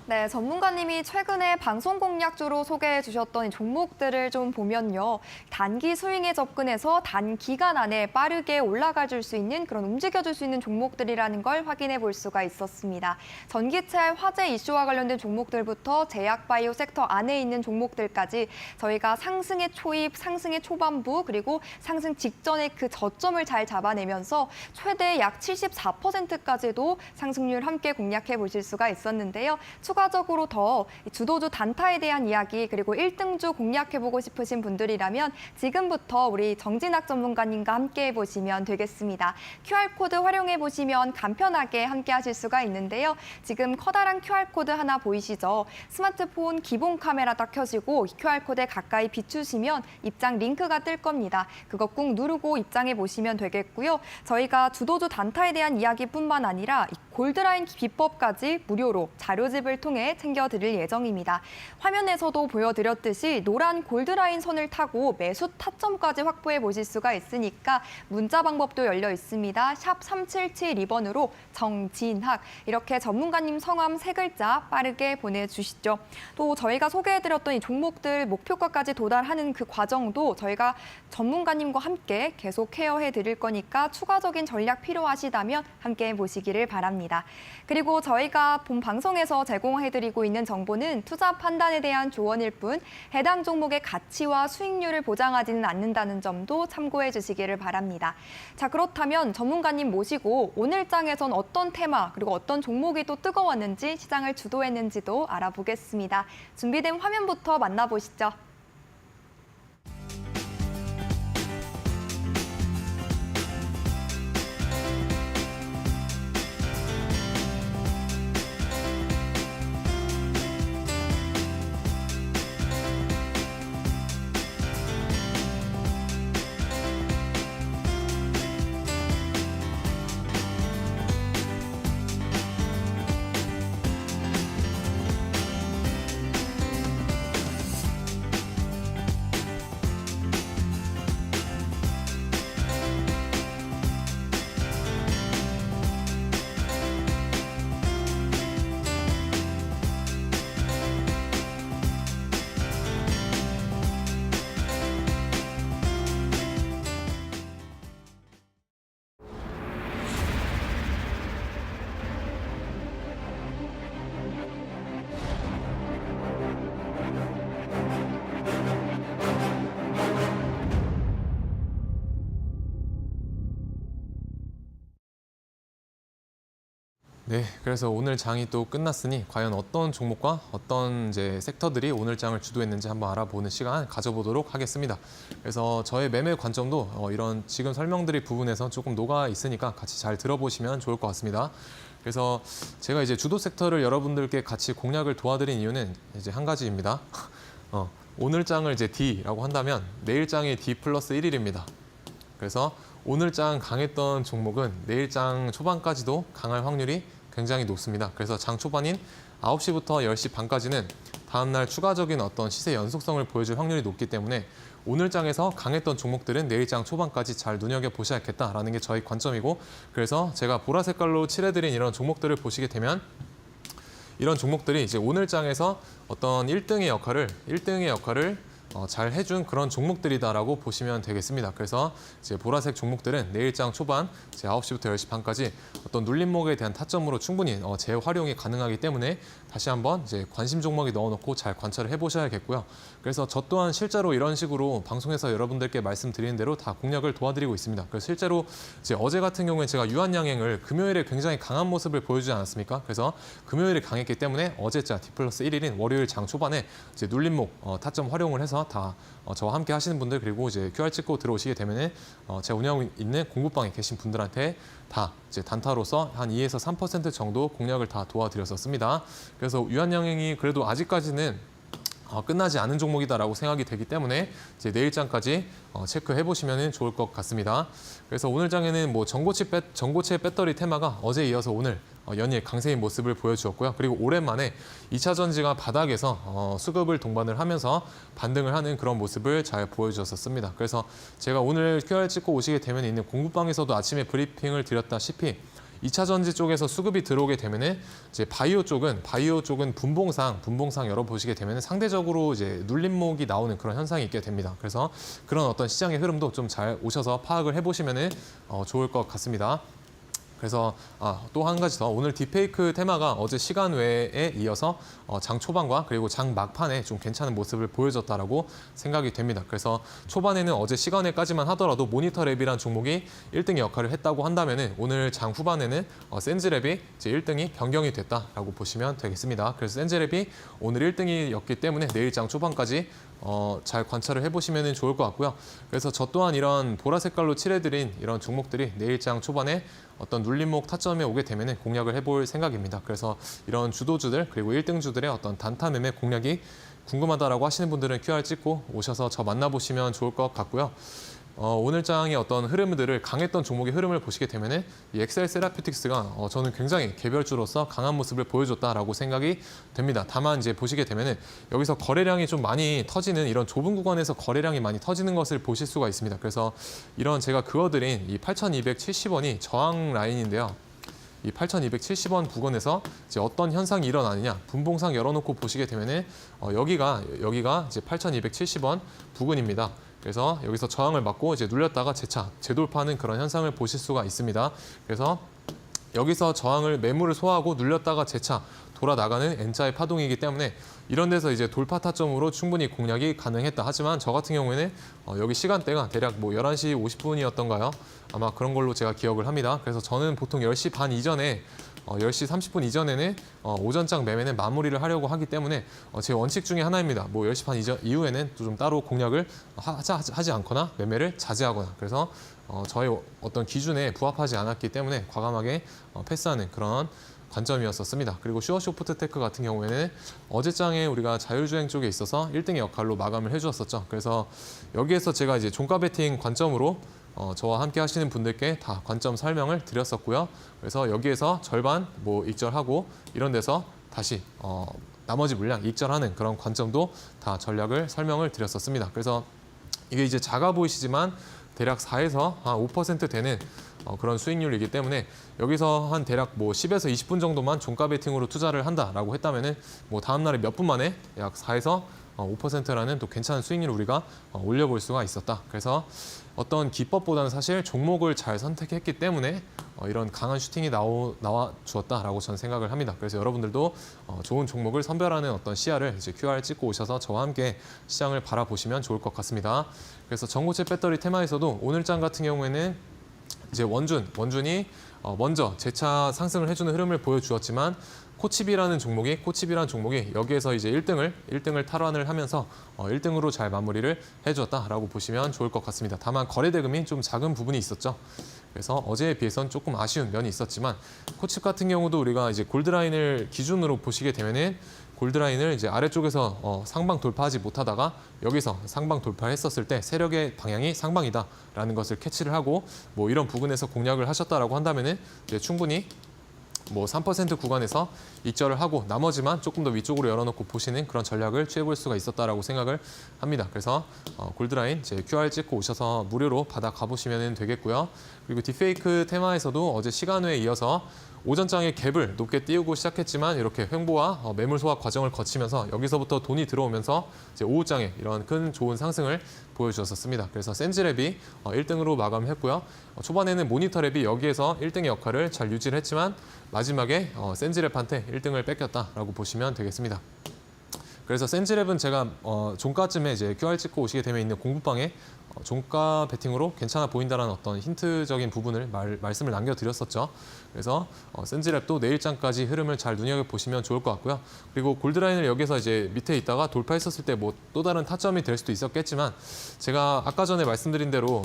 네, 전문가님이 최근에 방송 공략주로 소개해 주셨던 이 종목들을 좀 보면요. 단기 스윙에 접근해서 단기간 안에 빠르게 올라가 줄 수 있는 그런 움직여줄 수 있는 종목들이라는 걸 확인해 볼 수가 있었습니다. 전기차 화재 이슈와 관련된 종목들부터 제약바이오 섹터 안에 있는 종목들까지 저희가 상승의 초입, 상승의 초반부, 그리고 상승 직전의 그 저점을 잘 잡아내면서 최대 약 74%까지도 상승률 함께 공략해 보실 수가 있었는데요. 추가적으로 더 주도주 단타에 대한 이야기 그리고 1등주 공략해보고 싶으신 분들이라면 지금부터 우리 정진학 전문가님과 함께 해보시면 되겠습니다. QR코드 활용해보시면 간편하게 함께 하실 수가 있는데요. 지금 커다란 QR코드 하나 보이시죠? 스마트폰 기본 카메라 딱 켜시고 QR코드에 가까이 비추시면 입장 링크가 뜰 겁니다. 그거 꾹 누르고 입장해 보시면 되겠고요. 저희가 주도주 단타에 대한 이야기뿐만 아니라 골드라인 비법까지 무료로 자료집을 통해 챙겨드릴 예정입니다. 화면에서도 보여드렸듯이 노란 골드라인 선을 타고 매수 타점까지 확보해 보실 수가 있으니까 문자 방법도 열려 있습니다. 샵 3772번으로 정진학 이렇게 전문가님 성함 3글자 빠르게 보내주시죠. 또 저희가 소개해드렸던 이 종목들 목표가까지 도달하는 그 과정도 저희가 전문가님과 함께 계속 케어해 드릴 거니까 추가적인 전략 필요하시다면 함께 보시기를 바랍니다. 그리고 저희가 본 방송에서 제공해드리고 있는 정보는 투자 판단에 대한 조언일 뿐 해당 종목의 가치와 수익률을 보장하지는 않는다는 점도 참고해 주시기를 바랍니다. 자, 그렇다면 전문가님 모시고 오늘 장에선 어떤 테마 그리고 어떤 종목이 또 뜨거웠는지 시장을 주도했는지도 알아보겠습니다. 준비된 화면부터 만나보시죠. 네, 그래서 오늘 장이 또 끝났으니 과연 어떤 종목과 어떤 이제 섹터들이 오늘 장을 주도했는지 한번 알아보는 시간 가져보도록 하겠습니다. 그래서 저의 매매 관점도 이런 지금 설명드릴 부분에서 조금 녹아 있으니까 같이 잘 들어보시면 좋을 것 같습니다. 그래서 제가 이제 주도 섹터를 여러분들께 같이 공략을 도와드린 이유는 이제 한 가지입니다. 오늘 장을 이제 D라고 한다면 내일 장이 D 플러스 1일입니다. 그래서 오늘 장 강했던 종목은 내일 장 초반까지도 강할 확률이 굉장히 높습니다. 그래서 장 초반인 9시부터 10시 반까지는 다음날 추가적인 어떤 시세 연속성을 보여줄 확률이 높기 때문에 오늘 장에서 강했던 종목들은 내일 장 초반까지 잘 눈여겨보셔야겠다라는 게 저희 관점이고, 그래서 제가 보라 색깔로 칠해드린 이런 종목들을 보시게 되면 이런 종목들이 이제 오늘 장에서 어떤 1등의 역할을 잘 해준 그런 종목들이다라고 보시면 되겠습니다. 그래서 이제 보라색 종목들은 내일장 초반 이제 9시부터 10시 반까지 어떤 눌림목에 대한 타점으로 충분히 재활용이 가능하기 때문에 다시 한번 이제 관심 종목에 넣어놓고 잘 관찰을 해보셔야겠고요. 그래서 저 또한 실제로 이런 식으로 방송에서 여러분들께 말씀드리는 대로 다 공략을 도와드리고 있습니다. 그래서 실제로 이제 어제 같은 경우에 제가 유한양행을 금요일에 굉장히 강한 모습을 보여주지 않았습니까? 그래서 금요일에 강했기 때문에 어제자 D 플러스 1일인 월요일 장 초반에 이제 눌림목 타점 활용을 해서 다 저와 함께 하시는 분들, 그리고 이제 QR 찍고 들어오시게 되면은 제가 운영하고 있는 공부방에 계신 분들한테 다 이제 단타로서 한 2에서 3% 정도 공략을 다 도와드렸었습니다. 그래서 유한양행이 그래도 아직까지는 끝나지 않은 종목이다라고 생각이 되기 때문에 이제 내일장까지 체크해 보시면 좋을 것 같습니다. 그래서 오늘 장에는 뭐 전고체 배터리 테마가 어제 이어서 오늘 연일 강세인 모습을 보여주었고요. 그리고 오랜만에 2차 전지가 바닥에서 수급을 동반을 하면서 반등을 하는 그런 모습을 잘 보여주었습니다. 그래서 제가 오늘 QR 찍고 오시게 되면 있는 공부방에서도 아침에 브리핑을 드렸다시피 2차 전지 쪽에서 수급이 들어오게 되면은 이제 바이오 쪽은 분봉상 열어보시게 되면은 상대적으로 이제 눌림목이 나오는 그런 현상이 있게 됩니다. 그래서 그런 어떤 시장의 흐름도 좀 잘 오셔서 파악을 해보시면은 좋을 것 같습니다. 그래서 또 한 가지 더, 오늘 딥페이크 테마가 어제 시간 외에 이어서 장 초반과 그리고 장 막판에 좀 괜찮은 모습을 보여줬다라고 생각이 됩니다. 그래서 초반에는 어제 시간에까지만 하더라도 모니터랩이라는 종목이 1등의 역할을 했다고 한다면은 오늘 장 후반에는 센즈랩이 이제 1등이 변경이 됐다라고 보시면 되겠습니다. 그래서 센즈랩이 오늘 1등이었기 때문에 내일 장 초반까지 잘 관찰을 해보시면 좋을 것 같고요. 그래서 저 또한 이런 보라 색깔로 칠해드린 이런 종목들이 내일장 초반에 어떤 눌림목 타점에 오게 되면 공략을 해볼 생각입니다. 그래서 이런 주도주들 그리고 1등주들의 어떤 단타 매매 공략이 궁금하다라고 하시는 분들은 QR 찍고 오셔서 저 만나보시면 좋을 것 같고요. 오늘 장의 어떤 흐름들을, 강했던 종목의 흐름을 보시게 되면은 이 엑셀 세라피틱스가 저는 굉장히 개별주로서 강한 모습을 보여줬다라고 생각이 됩니다. 다만 이제 보시게 되면은 여기서 거래량이 좀 많이 터지는, 이런 좁은 구간에서 거래량이 많이 터지는 것을 보실 수가 있습니다. 그래서 이런 제가 그어드린 이 8,270원이 저항 라인인데요. 이 8,270원 부근에서 이제 어떤 현상이 일어나느냐, 분봉상 열어놓고 보시게 되면은 여기가 이제 8,270원 부근입니다. 그래서 여기서 저항을 맞고 이제 눌렸다가 재차 재돌파하는 그런 현상을 보실 수가 있습니다. 그래서 여기서 저항을 매물을 소화하고 눌렸다가 재차 돌아 나가는 N자의 파동이기 때문에 이런 데서 이제 돌파 타점으로 충분히 공략이 가능했다. 하지만 저 같은 경우에는 여기 시간대가 대략 뭐 11시 50분이었던가요? 아마 그런 걸로 제가 기억을 합니다. 그래서 저는 보통 10시 반 이전에 10시 30분 이전에는 오전장 매매는 마무리를 하려고 하기 때문에 제 원칙 중에 하나입니다. 뭐 10시 반 이후에는 또 좀 따로 공략을 하지 않거나 매매를 자제하거나, 그래서 저의 어떤 기준에 부합하지 않았기 때문에 과감하게 패스하는 그런 관점이었었습니다. 그리고 슈어쇼프트테크 같은 경우에는 어제장에 우리가 자율주행 쪽에 있어서 1등의 역할로 마감을 해주었었죠. 그래서 여기에서 제가 이제 종가 베팅 관점으로 저와 함께 하시는 분들께 다 관점 설명을 드렸었고요. 그래서 여기에서 절반 뭐 익절하고 이런 데서 다시 나머지 물량 익절하는 그런 관점도 다 전략을 설명을 드렸었습니다. 그래서 이게 이제 작아 보이시지만 대략 4에서 한 5% 되는 그런 수익률이기 때문에 여기서 한 대략 뭐 10에서 20분 정도만 종가 베팅으로 투자를 한다라고 했다면은 뭐 다음 날에 몇 분 만에 약 4에서 5%라는 또 괜찮은 수익률을 우리가 올려볼 수가 있었다. 그래서 어떤 기법보다는 사실 종목을 잘 선택했기 때문에 이런 강한 슈팅이 나와 주었다라고 저는 생각을 합니다. 그래서 여러분들도 좋은 종목을 선별하는 어떤 시야를 이제 QR 찍고 오셔서 저와 함께 시장을 바라보시면 좋을 것 같습니다. 그래서 전고체 배터리 테마에서도 오늘장 같은 경우에는 이제 원준이 먼저 재차 상승을 해주는 흐름을 보여주었지만 코치비라는 종목이 여기에서 이제 1등을 탈환을 하면서 1등으로 잘 마무리를 해주었다라고 보시면 좋을 것 같습니다. 다만 거래 대금이 좀 작은 부분이 있었죠. 그래서 어제에 비해서는 조금 아쉬운 면이 있었지만 코칩 같은 경우도 우리가 이제 골드라인을 기준으로 보시게 되면은 골드라인을 이제 아래쪽에서 상방 돌파하지 못하다가 여기서 상방 돌파했었을 때 세력의 방향이 상방이다라는 것을 캐치를 하고 뭐 이런 부분에서 공략을 하셨다라고 한다면은 이제 충분히 뭐 3% 구간에서 익절을 하고 나머지만 조금 더 위쪽으로 열어놓고 보시는 그런 전략을 취해볼 수가 있었다라고 생각을 합니다. 그래서 골드라인 이제 QR 찍고 오셔서 무료로 받아 가보시면 되겠고요. 그리고 딥페이크 테마에서도 어제 시간외에 이어서 오전장에 갭을 높게 띄우고 시작했지만 이렇게 횡보와 매물 소화 과정을 거치면서 여기서부터 돈이 들어오면서 이제 오후장에 이런 큰 좋은 상승을 보여주었습니다. 그래서 센즈랩이 1등으로 마감했고요. 초반에는 모니터랩이 여기에서 1등의 역할을 잘 유지를 했지만 마지막에 센즈랩한테 1등을 뺏겼다라고 보시면 되겠습니다. 그래서 센즈랩은 제가 종가쯤에 이제 QR 찍고 오시게 되면 있는 공부방에 종가 베팅으로 괜찮아 보인다는 어떤 힌트적인 부분을 말씀을 남겨드렸었죠. 그래서 센즈랩도 내일장까지 흐름을 잘 눈여겨보시면 좋을 것 같고요. 그리고 골드라인을 여기서 이제 밑에 있다가 돌파했었을 때 뭐 또 다른 타점이 될 수도 있었겠지만 제가 아까 전에 말씀드린 대로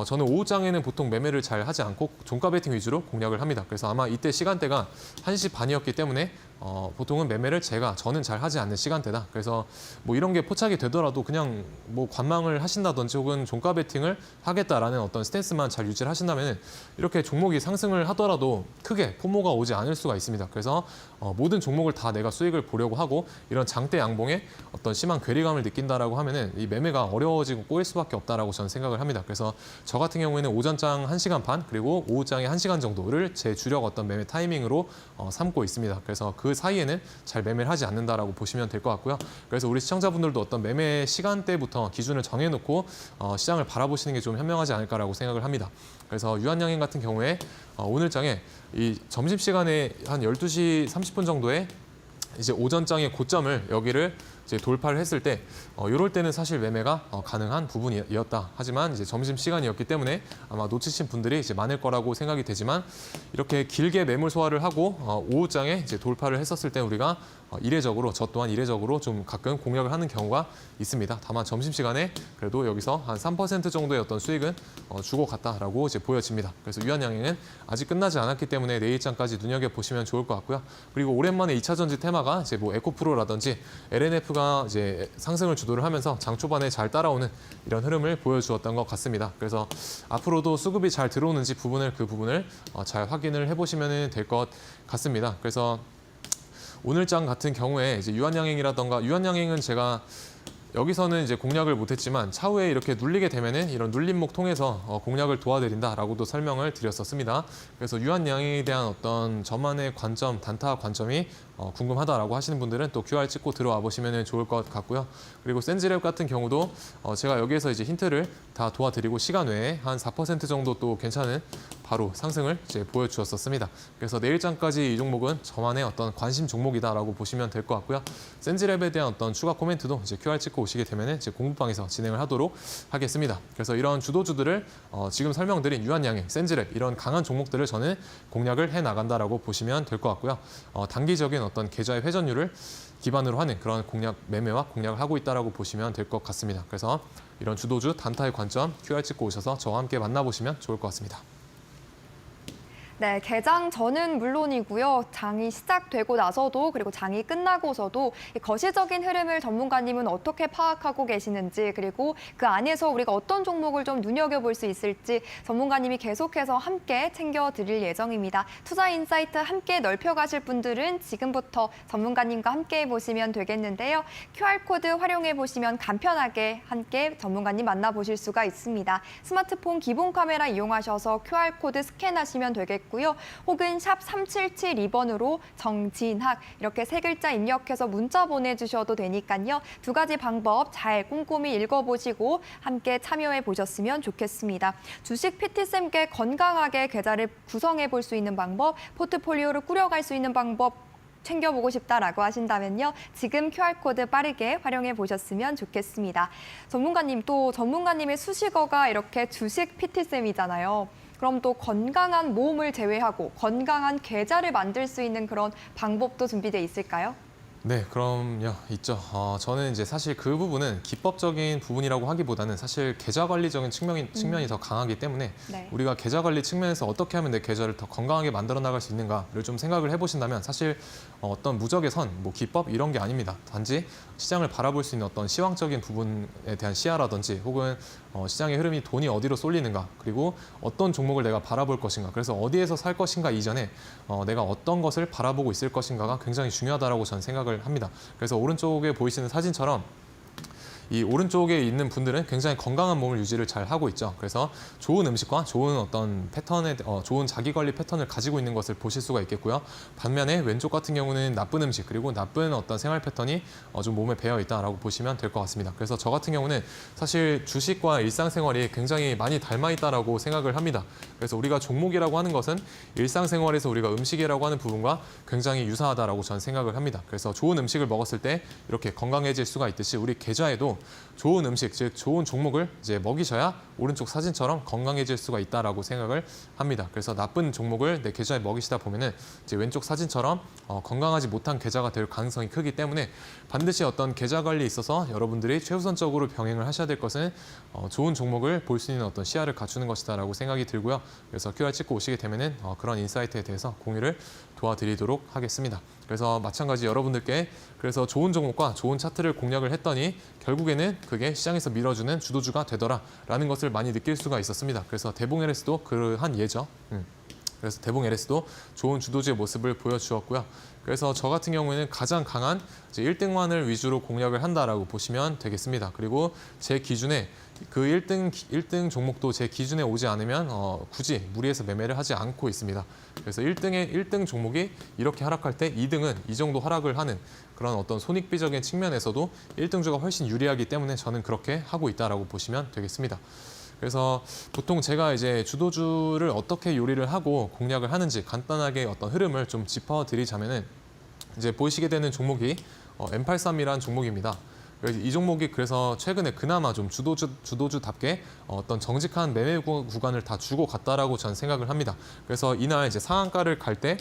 저는 오후장에는 보통 매매를 잘 하지 않고 종가 베팅 위주로 공략을 합니다. 그래서 아마 이때 시간대가 1시 반이었기 때문에 보통은 매매를 저는 잘 하지 않는 시간대다. 그래서 뭐 이런 게 포착이 되더라도 그냥 뭐 관망을 하신다든지 혹은 종가 베팅을 하겠다라는 어떤 스탠스만 잘 유지를 하신다면 이렇게 종목이 상승을 하더라도 크게 포모가 오지 않을 수가 있습니다. 그래서 모든 종목을 다 내가 수익을 보려고 하고 이런 장대 양봉에 어떤 심한 괴리감을 느낀다라고 하면은 이 매매가 어려워지고 꼬일 수밖에 없다라고 저는 생각을 합니다. 그래서 저 같은 경우에는 오전장 1시간 반 그리고 오후장에 1시간 정도를 제 주력 어떤 매매 타이밍으로 삼고 있습니다. 그래서 그 사이에는 잘 매매를 하지 않는다라고 보시면 될 것 같고요. 그래서 우리 시청자분들도 어떤 매매 시간대부터 기준을 정해놓고 시장을 바라보시는 게 좀 현명하지 않을까라고 생각을 합니다. 그래서 유한양행 같은 경우에 오늘장에 이 점심시간에 한 12시 30분 정도에 이제 오전장의 고점을 여기를 이제 돌파를 했을 때 이럴 때는 사실 매매가 가능한 부분이었다. 하지만 이제 점심 시간이었기 때문에 아마 놓치신 분들이 이제 많을 거라고 생각이 되지만 이렇게 길게 매물 소화를 하고 오후장에 이제 돌파를 했었을 때 우리가 저 또한 이례적으로 좀 가끔 공략을 하는 경우가 있습니다. 다만 점심시간에 그래도 여기서 한 3% 정도의 어떤 수익은 주고 갔다라고 이제 보여집니다. 그래서 유한양행은 아직 끝나지 않았기 때문에 내일장까지 눈여겨보시면 좋을 것 같고요. 그리고 오랜만에 2차 전지 테마가 이제 뭐 에코프로라든지 LNF가 이제 상승을 주도를 하면서 장 초반에 잘 따라오는 이런 흐름을 보여주었던 것 같습니다. 그래서 앞으로도 수급이 잘 들어오는지 그 부분을 잘 확인을 해보시면 될 것 같습니다. 그래서 오늘장 같은 경우에 이제 유한양행은 제가 여기서는 이제 공략을 못했지만 차후에 이렇게 눌리게 되면은 이런 눌림목 통해서 공략을 도와드린다라고도 설명을 드렸었습니다. 그래서 유한양행에 대한 어떤 저만의 관점, 단타 관점이 궁금하다라고 하시는 분들은 또 QR 찍고 들어와 보시면 좋을 것 같고요. 그리고 센즈랩 같은 경우도 제가 여기에서 이제 힌트를 다 도와드리고 시간 외에 한 4% 정도 또 괜찮은 바로 상승을 이제 보여주었었습니다. 그래서 내일장까지 이 종목은 저만의 어떤 관심 종목이다라고 보시면 될 것 같고요. 센즈랩에 대한 어떤 추가 코멘트도 이제 QR 찍고 오시게 되면 이제 공부방에서 진행을 하도록 하겠습니다. 그래서 이런 주도주들을 지금 설명드린 유한양행, 센즈랩 이런 강한 종목들을 저는 공략을 해 나간다라고 보시면 될 것 같고요. 단기적인 어떤 계좌의 회전율을 기반으로 하는 그런 매매와 공략을 하고 있다라고 보시면 될 것 같습니다. 그래서 이런 주도주 단타의 관점 QR 찍고 오셔서 저와 함께 만나보시면 좋을 것 같습니다. 네, 개장 전은 물론이고요. 장이 시작되고 나서도 그리고 장이 끝나고서도 이 거시적인 흐름을 전문가님은 어떻게 파악하고 계시는지 그리고 그 안에서 우리가 어떤 종목을 좀 눈여겨볼 수 있을지 전문가님이 계속해서 함께 챙겨드릴 예정입니다. 투자 인사이트 함께 넓혀가실 분들은 지금부터 전문가님과 함께 보시면 되겠는데요. QR코드 활용해 보시면 간편하게 함께 전문가님 만나보실 수가 있습니다. 스마트폰 기본 카메라 이용하셔서 QR코드 스캔하시면 되겠고요. 혹은 샵 3772번으로 정진학 이렇게 세 글자 입력해서 문자 보내주셔도 되니까요. 두 가지 방법 잘 꼼꼼히 읽어보시고 함께 참여해 보셨으면 좋겠습니다. 주식 PT쌤께 건강하게 계좌를 구성해 볼 수 있는 방법, 포트폴리오를 꾸려갈 수 있는 방법 챙겨보고 싶다라고 하신다면요. 지금 QR코드 빠르게 활용해 보셨으면 좋겠습니다. 전문가님의 수식어가 이렇게 주식 PT쌤이잖아요. 그럼 또 건강한 몸을 제외하고 건강한 계좌를 만들 수 있는 그런 방법도 준비되어 있을까요? 네, 그럼요, 있죠. 저는 이제 사실 그 부분은 기법적인 부분이라고 하기보다는 사실 계좌 관리적인 측면이 더 강하기 때문에 네. 우리가 계좌 관리 측면에서 어떻게 하면 내 계좌를 더 건강하게 만들어 나갈 수 있는가를 좀 생각을 해보신다면 사실 어떤 무적의 선, 뭐 기법 이런 게 아닙니다. 단지 시장을 바라볼 수 있는 어떤 시황적인 부분에 대한 시야라든지 혹은 시장의 흐름이 돈이 어디로 쏠리는가 그리고 어떤 종목을 내가 바라볼 것인가 그래서 어디에서 살 것인가 이전에 내가 어떤 것을 바라보고 있을 것인가가 굉장히 중요하다라고 저는 생각을 합니다. 그래서 오른쪽에 보이시는 사진처럼 이 오른쪽에 있는 분들은 굉장히 건강한 몸을 유지를 잘 하고 있죠. 그래서 좋은 음식과 좋은 어떤 패턴의 좋은 자기 관리 패턴을 가지고 있는 것을 보실 수가 있겠고요. 반면에 왼쪽 같은 경우는 나쁜 음식 그리고 나쁜 어떤 생활 패턴이 좀 몸에 배어 있다라고 보시면 될 것 같습니다. 그래서 저 같은 경우는 사실 주식과 일상생활이 굉장히 많이 닮아 있다라고 생각을 합니다. 그래서 우리가 종목이라고 하는 것은 일상생활에서 우리가 음식이라고 하는 부분과 굉장히 유사하다라고 저는 생각을 합니다. 그래서 좋은 음식을 먹었을 때 이렇게 건강해질 수가 있듯이 우리 계좌에도 좋은 음식, 즉 좋은 종목을 이제 먹이셔야 오른쪽 사진처럼 건강해질 수가 있다라고 생각을 합니다. 그래서 나쁜 종목을 내 계좌에 먹이시다 보면은 이제 왼쪽 사진처럼 건강하지 못한 계좌가 될 가능성이 크기 때문에 반드시 어떤 계좌 관리에 있어서 여러분들이 최우선적으로 병행을 하셔야 될 것은 좋은 종목을 볼 수 있는 어떤 시야를 갖추는 것이다라고 생각이 들고요. 그래서 QR 찍고 오시게 되면은 그런 인사이트에 대해서 공유를 도와드리도록 하겠습니다. 그래서 마찬가지 여러분들께 그래서 좋은 종목과 좋은 차트를 공략을 했더니 결국에는 그게 시장에서 밀어주는 주도주가 되더라라는 것을 많이 느낄 수가 있었습니다. 그래서 대봉 LS도 그러한 예죠. 그래서 대봉 LS도 좋은 주도주의 모습을 보여주었고요. 그래서 저 같은 경우에는 가장 강한 이제 1등만을 위주로 공략을 한다라고 보시면 되겠습니다. 그리고 제 기준에 그 1등 종목도 제 기준에 오지 않으면 굳이 무리해서 매매를 하지 않고 있습니다. 그래서 1등 종목이 이렇게 하락할 때 2등은 이 정도 하락을 하는 그런 어떤 손익비적인 측면에서도 1등주가 훨씬 유리하기 때문에 저는 그렇게 하고 있다라고 보시면 되겠습니다. 그래서 보통 제가 이제 주도주를 어떻게 요리를 하고 공략을 하는지 간단하게 어떤 흐름을 좀 짚어드리자면은 이제 보시게 되는 종목이 M83이라는 종목입니다. 이 종목이 그래서 최근에 그나마 좀 주도주답게 어떤 정직한 매매 구간을 다 주고 갔다라고 저는 생각을 합니다. 그래서 이날 이제 상한가를 갈 때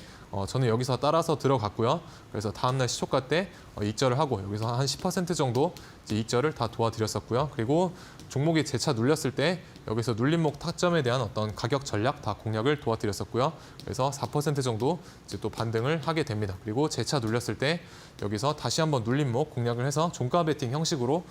저는 여기서 따라서 들어갔고요. 그래서 다음날 시초가 때 익절을 하고 여기서 한 10% 정도 이제 익절을 다 도와드렸었고요. 그리고 종목이 재차 눌렸을 때 여기서 눌림목 타점에 대한 어떤 가격 전략 다 공략을 도와드렸었고요. 그래서 4% 정도 이제 또 반등을 하게 됩니다. 그리고 재차 눌렸을 때 여기서 다시 한번 눌림목 공략을 해서 종가 베팅 형식으로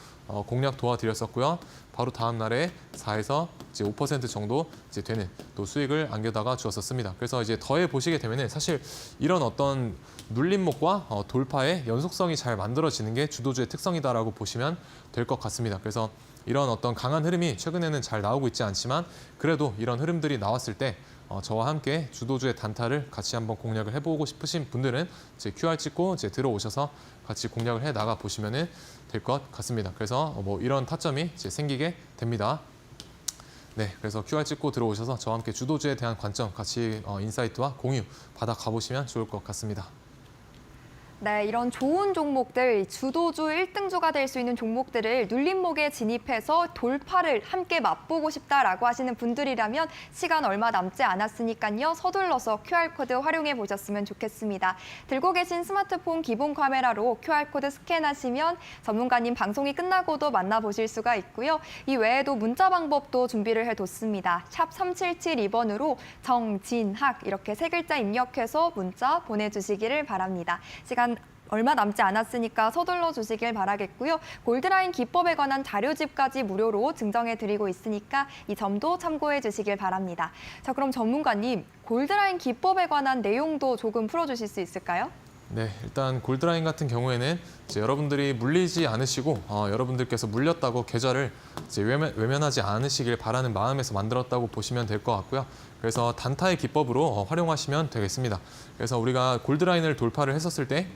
공략 도와드렸었고요. 바로 다음 날에 4에서 이제 5% 정도 이제 되는 또 수익을 안겨다가 주었었습니다. 그래서 이제 더해 보시게 되면은 사실 이런 어떤 눌림목과 돌파의 연속성이 잘 만들어지는 게 주도주의 특성이다라고 보시면 될 것 같습니다. 그래서 이런 어떤 강한 흐름이 최근에는 잘 나오고 있지 않지만 그래도 이런 흐름들이 나왔을 때 저와 함께 주도주의 단타를 같이 한번 공략을 해보고 싶으신 분들은 이제 QR 찍고 이제 들어오셔서 같이 공략을 해 나가 보시면 될 것 같습니다. 그래서 뭐 이런 타점이 이제 생기게 됩니다. 네, 그래서 QR 찍고 들어오셔서 저와 함께 주도주에 대한 관점 같이 인사이트와 공유 받아 가보시면 좋을 것 같습니다. 네, 이런 좋은 종목들, 주도주 1등주가 될 수 있는 종목들을 눌림목에 진입해서 돌파를 함께 맛보고 싶다라고 하시는 분들이라면 시간 얼마 남지 않았으니까요. 서둘러서 QR코드 활용해 보셨으면 좋겠습니다. 들고 계신 스마트폰 기본 카메라로 QR코드 스캔하시면 전문가님 방송이 끝나고도 만나보실 수가 있고요. 이 외에도 문자 방법도 준비를 해뒀습니다. 샵 3772번으로 정진학 이렇게 3글자 입력해서 문자 보내주시기를 바랍니다. 시간 얼마 남지 않았으니까 서둘러 주시길 바라겠고요. 골드라인 기법에 관한 자료집까지 무료로 증정해드리고 있으니까 이 점도 참고해 주시길 바랍니다. 자, 그럼 전문가님, 골드라인 기법에 관한 내용도 조금 풀어주실 수 있을까요? 네, 일단 골드라인 같은 경우에는 이제 여러분들이 물리지 않으시고 여러분들께서 물렸다고 계좌를 이제 외면하지 않으시길 바라는 마음에서 만들었다고 보시면 될 것 같고요. 그래서 단타의 기법으로 활용하시면 되겠습니다. 그래서 우리가 골드라인을 돌파를 했었을 때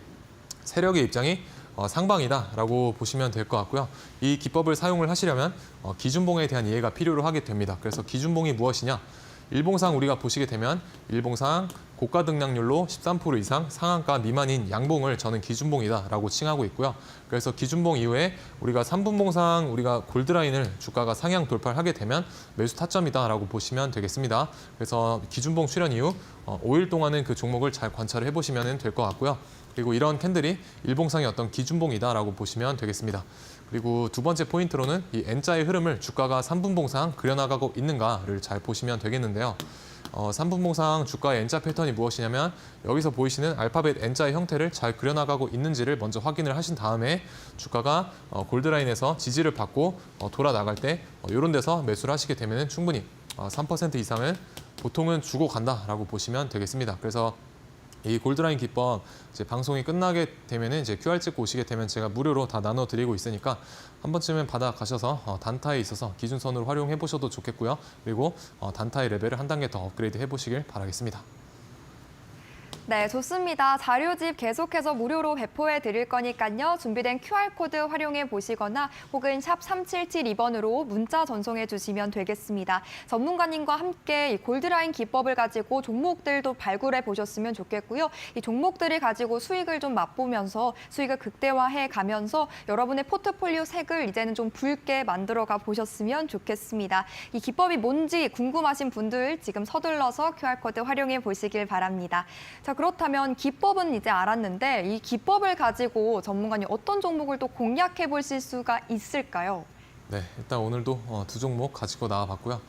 세력의 입장이 상방이다라고 보시면 될 것 같고요. 이 기법을 사용을 하시려면 기준봉에 대한 이해가 필요로 하게 됩니다. 그래서 기준봉이 무엇이냐? 일봉상 우리가 보시게 되면 일봉상 고가 등락률로 13% 이상 상한가 미만인 양봉을 저는 기준봉이다라고 칭하고 있고요. 그래서 기준봉 이후에 우리가 3분봉상 우리가 골드라인을 주가가 상향 돌파를 하게 되면 매수 타점이다라고 보시면 되겠습니다. 그래서 기준봉 출현 이후 5일 동안은 그 종목을 잘 관찰을 해보시면 될 것 같고요. 그리고 이런 캔들이 일봉상의 어떤 기준봉이다라고 보시면 되겠습니다. 그리고 두 번째 포인트로는 이 N자의 흐름을 주가가 3분봉상 그려나가고 있는가를 잘 보시면 되겠는데요. 3분봉상 주가의 N자 패턴이 무엇이냐면 여기서 보이시는 알파벳 N자의 형태를 잘 그려나가고 있는지를 먼저 확인을 하신 다음에 주가가 골드라인에서 지지를 받고 돌아 나갈 때 이런 데서 매수를 하시게 되면 충분히 3% 이상은 보통은 주고 간다라고 보시면 되겠습니다. 그래서 이 골드라인 기법 이제 방송이 끝나게 되면 이제 QR 찍고 오시게 되면 제가 무료로 다 나눠드리고 있으니까 한 번쯤은 받아 가셔서 단타에 있어서 기준선으로 활용해 보셔도 좋겠고요. 그리고 단타의 레벨을 한 단계 더 업그레이드 해보시길 바라겠습니다. 네, 좋습니다. 자료집 계속해서 무료로 배포해 드릴 거니까요. 준비된 QR코드 활용해 보시거나 혹은 샵 3772번으로 문자 전송해 주시면 되겠습니다. 전문가님과 함께 이 골드라인 기법을 가지고 종목들도 발굴해 보셨으면 좋겠고요. 이 종목들을 가지고 수익을 좀 맛보면서 수익을 극대화해 가면서 여러분의 포트폴리오 색을 이제는 좀 붉게 만들어가 보셨으면 좋겠습니다. 이 기법이 뭔지 궁금하신 분들 지금 서둘러서 QR코드 활용해 보시길 바랍니다. 자, 그렇다면 기법은 이제 알았는데 이 기법을 가지고 전문가님 어떤 종목을 또 공략해 보실 수가 있을까요? 네, 일단 오늘도 두 종목 가지고 나와봤고요.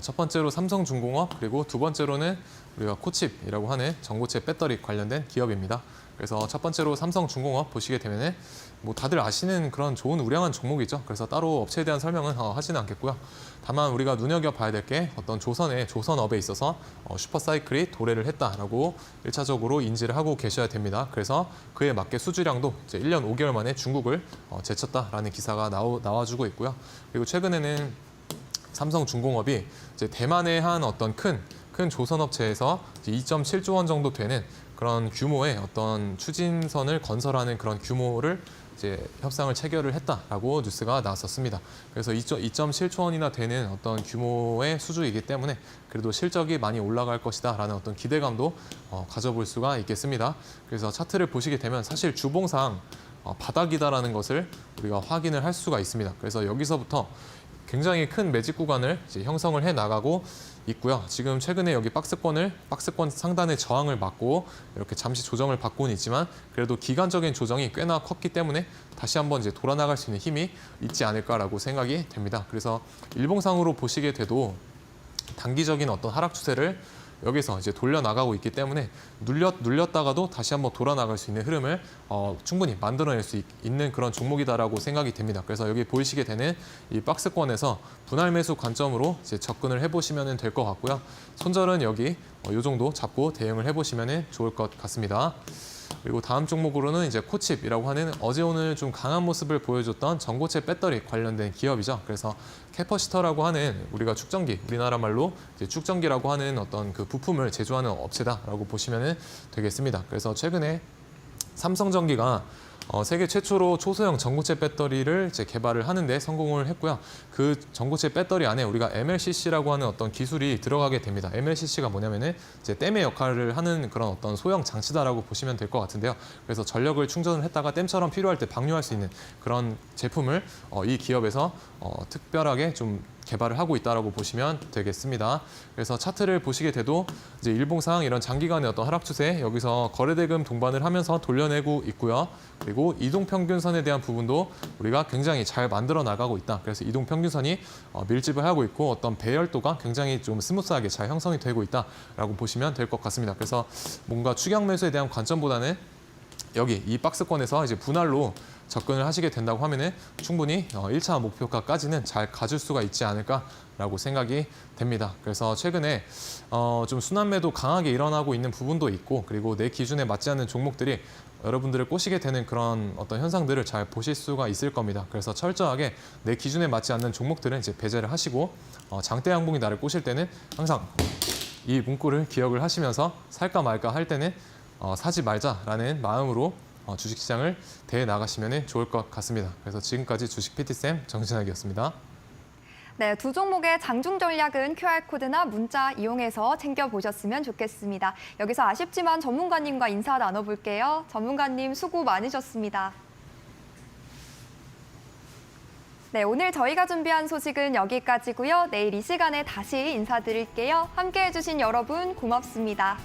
첫 번째로 삼성중공업, 그리고 두 번째로는 우리가 코칩이라고 하는 전고체 배터리 관련된 기업입니다. 그래서 첫 번째로 삼성중공업 보시게 되면은 뭐 다들 아시는 그런 좋은 우량한 종목이죠. 그래서 따로 업체에 대한 설명은 하지는 않겠고요. 다만 우리가 눈여겨봐야 될 게 어떤 조선업에 있어서 슈퍼사이클이 도래를 했다라고 1차적으로 인지를 하고 계셔야 됩니다. 그래서 그에 맞게 수주량도 이제 1년 5개월 만에 중국을 제쳤다라는 기사가 나와주고 있고요. 그리고 최근에는 삼성중공업이 이제 대만의 한 어떤 큰 조선업체에서 2.7조 원 정도 되는 그런 규모의 어떤 추진선을 건설하는 그런 규모를 이제 협상을 체결을 했다라고 뉴스가 나왔었습니다. 그래서 2.7조 원이나 되는 어떤 규모의 수주이기 때문에 그래도 실적이 많이 올라갈 것이다라는 어떤 기대감도 가져볼 수가 있겠습니다. 그래서 차트를 보시게 되면 사실 주봉상 바닥이다라는 것을 우리가 확인을 할 수가 있습니다. 그래서 여기서부터 굉장히 큰 매직 구간을 이제 형성을 해 나가고 있고요. 지금 최근에 여기 박스권 상단의 저항을 맞고 이렇게 잠시 조정을 받고는 있지만 그래도 기간적인 조정이 꽤나 컸기 때문에 다시 한번 이제 돌아 나갈 수 있는 힘이 있지 않을까라고 생각이 됩니다. 그래서 일봉상으로 보시게 돼도 단기적인 어떤 하락 추세를 여기서 이제 돌려 나가고 있기 때문에 눌렸다가도 다시 한번 돌아 나갈 수 있는 흐름을 충분히 만들어낼 수 있는 그런 종목이다라고 생각이 됩니다. 그래서 여기 보이시게 되는 이 박스권에서 분할 매수 관점으로 이제 접근을 해보시면 될 것 같고요. 손절은 여기 이 정도 잡고 대응을 해보시면 좋을 것 같습니다. 그리고 다음 종목으로는 이제 코칩이라고 하는 어제 오늘 좀 강한 모습을 보여줬던 전고체 배터리 관련된 기업이죠. 그래서 캐퍼시터라고 하는 우리가 축전기, 우리나라 말로 이제 축전기라고 하는 어떤 그 부품을 제조하는 업체다라고 보시면 되겠습니다. 그래서 최근에 삼성전기가 세계 최초로 초소형 전고체 배터리를 이제 개발을 하는데 성공을 했고요. 그 전고체 배터리 안에 우리가 MLCC라고 하는 어떤 기술이 들어가게 됩니다. MLCC가 뭐냐면은 이제 댐의 역할을 하는 그런 어떤 소형 장치다라고 보시면 될 것 같은데요. 그래서 전력을 충전을 했다가 댐처럼 필요할 때 방류할 수 있는 그런 제품을 이 기업에서 특별하게 좀 개발을 하고 있다라고 보시면 되겠습니다. 그래서 차트를 보시게 돼도 이제 일봉상 이런 장기간의 어떤 하락 추세 여기서 거래대금 동반을 하면서 돌려내고 있고요. 그리고 이동평균선에 대한 부분도 우리가 굉장히 잘 만들어 나가고 있다. 그래서 이동평균선이 밀집을 하고 있고 어떤 배열도가 굉장히 좀 스무스하게 잘 형성이 되고 있다라고 보시면 될 것 같습니다. 그래서 뭔가 추격 매수에 대한 관점보다는 여기 이 박스권에서 이제 분할로 접근을 하시게 된다고 하면은 충분히 1차 목표가까지는 잘 가줄 수가 있지 않을까라고 생각이 됩니다. 그래서 최근에 좀 순환매도 강하게 일어나고 있는 부분도 있고 그리고 내 기준에 맞지 않는 종목들이 여러분들을 꼬시게 되는 그런 어떤 현상들을 잘 보실 수가 있을 겁니다. 그래서 철저하게 내 기준에 맞지 않는 종목들은 이제 배제를 하시고 장대 양봉이 나를 꼬실 때는 항상 이 문구를 기억을 하시면서 살까 말까 할 때는 사지 말자라는 마음으로 주식시장을 대해 나가시면 좋을 것 같습니다. 그래서 지금까지 주식 PT쌤 정진학이었습니다. 네, 두 종목의 장중 전략은 QR코드나 문자 이용해서 챙겨보셨으면 좋겠습니다. 여기서 아쉽지만 전문가님과 인사 나눠볼게요. 전문가님 수고 많으셨습니다. 네, 오늘 저희가 준비한 소식은 여기까지고요. 내일 이 시간에 다시 인사드릴게요. 함께해 주신 여러분 고맙습니다.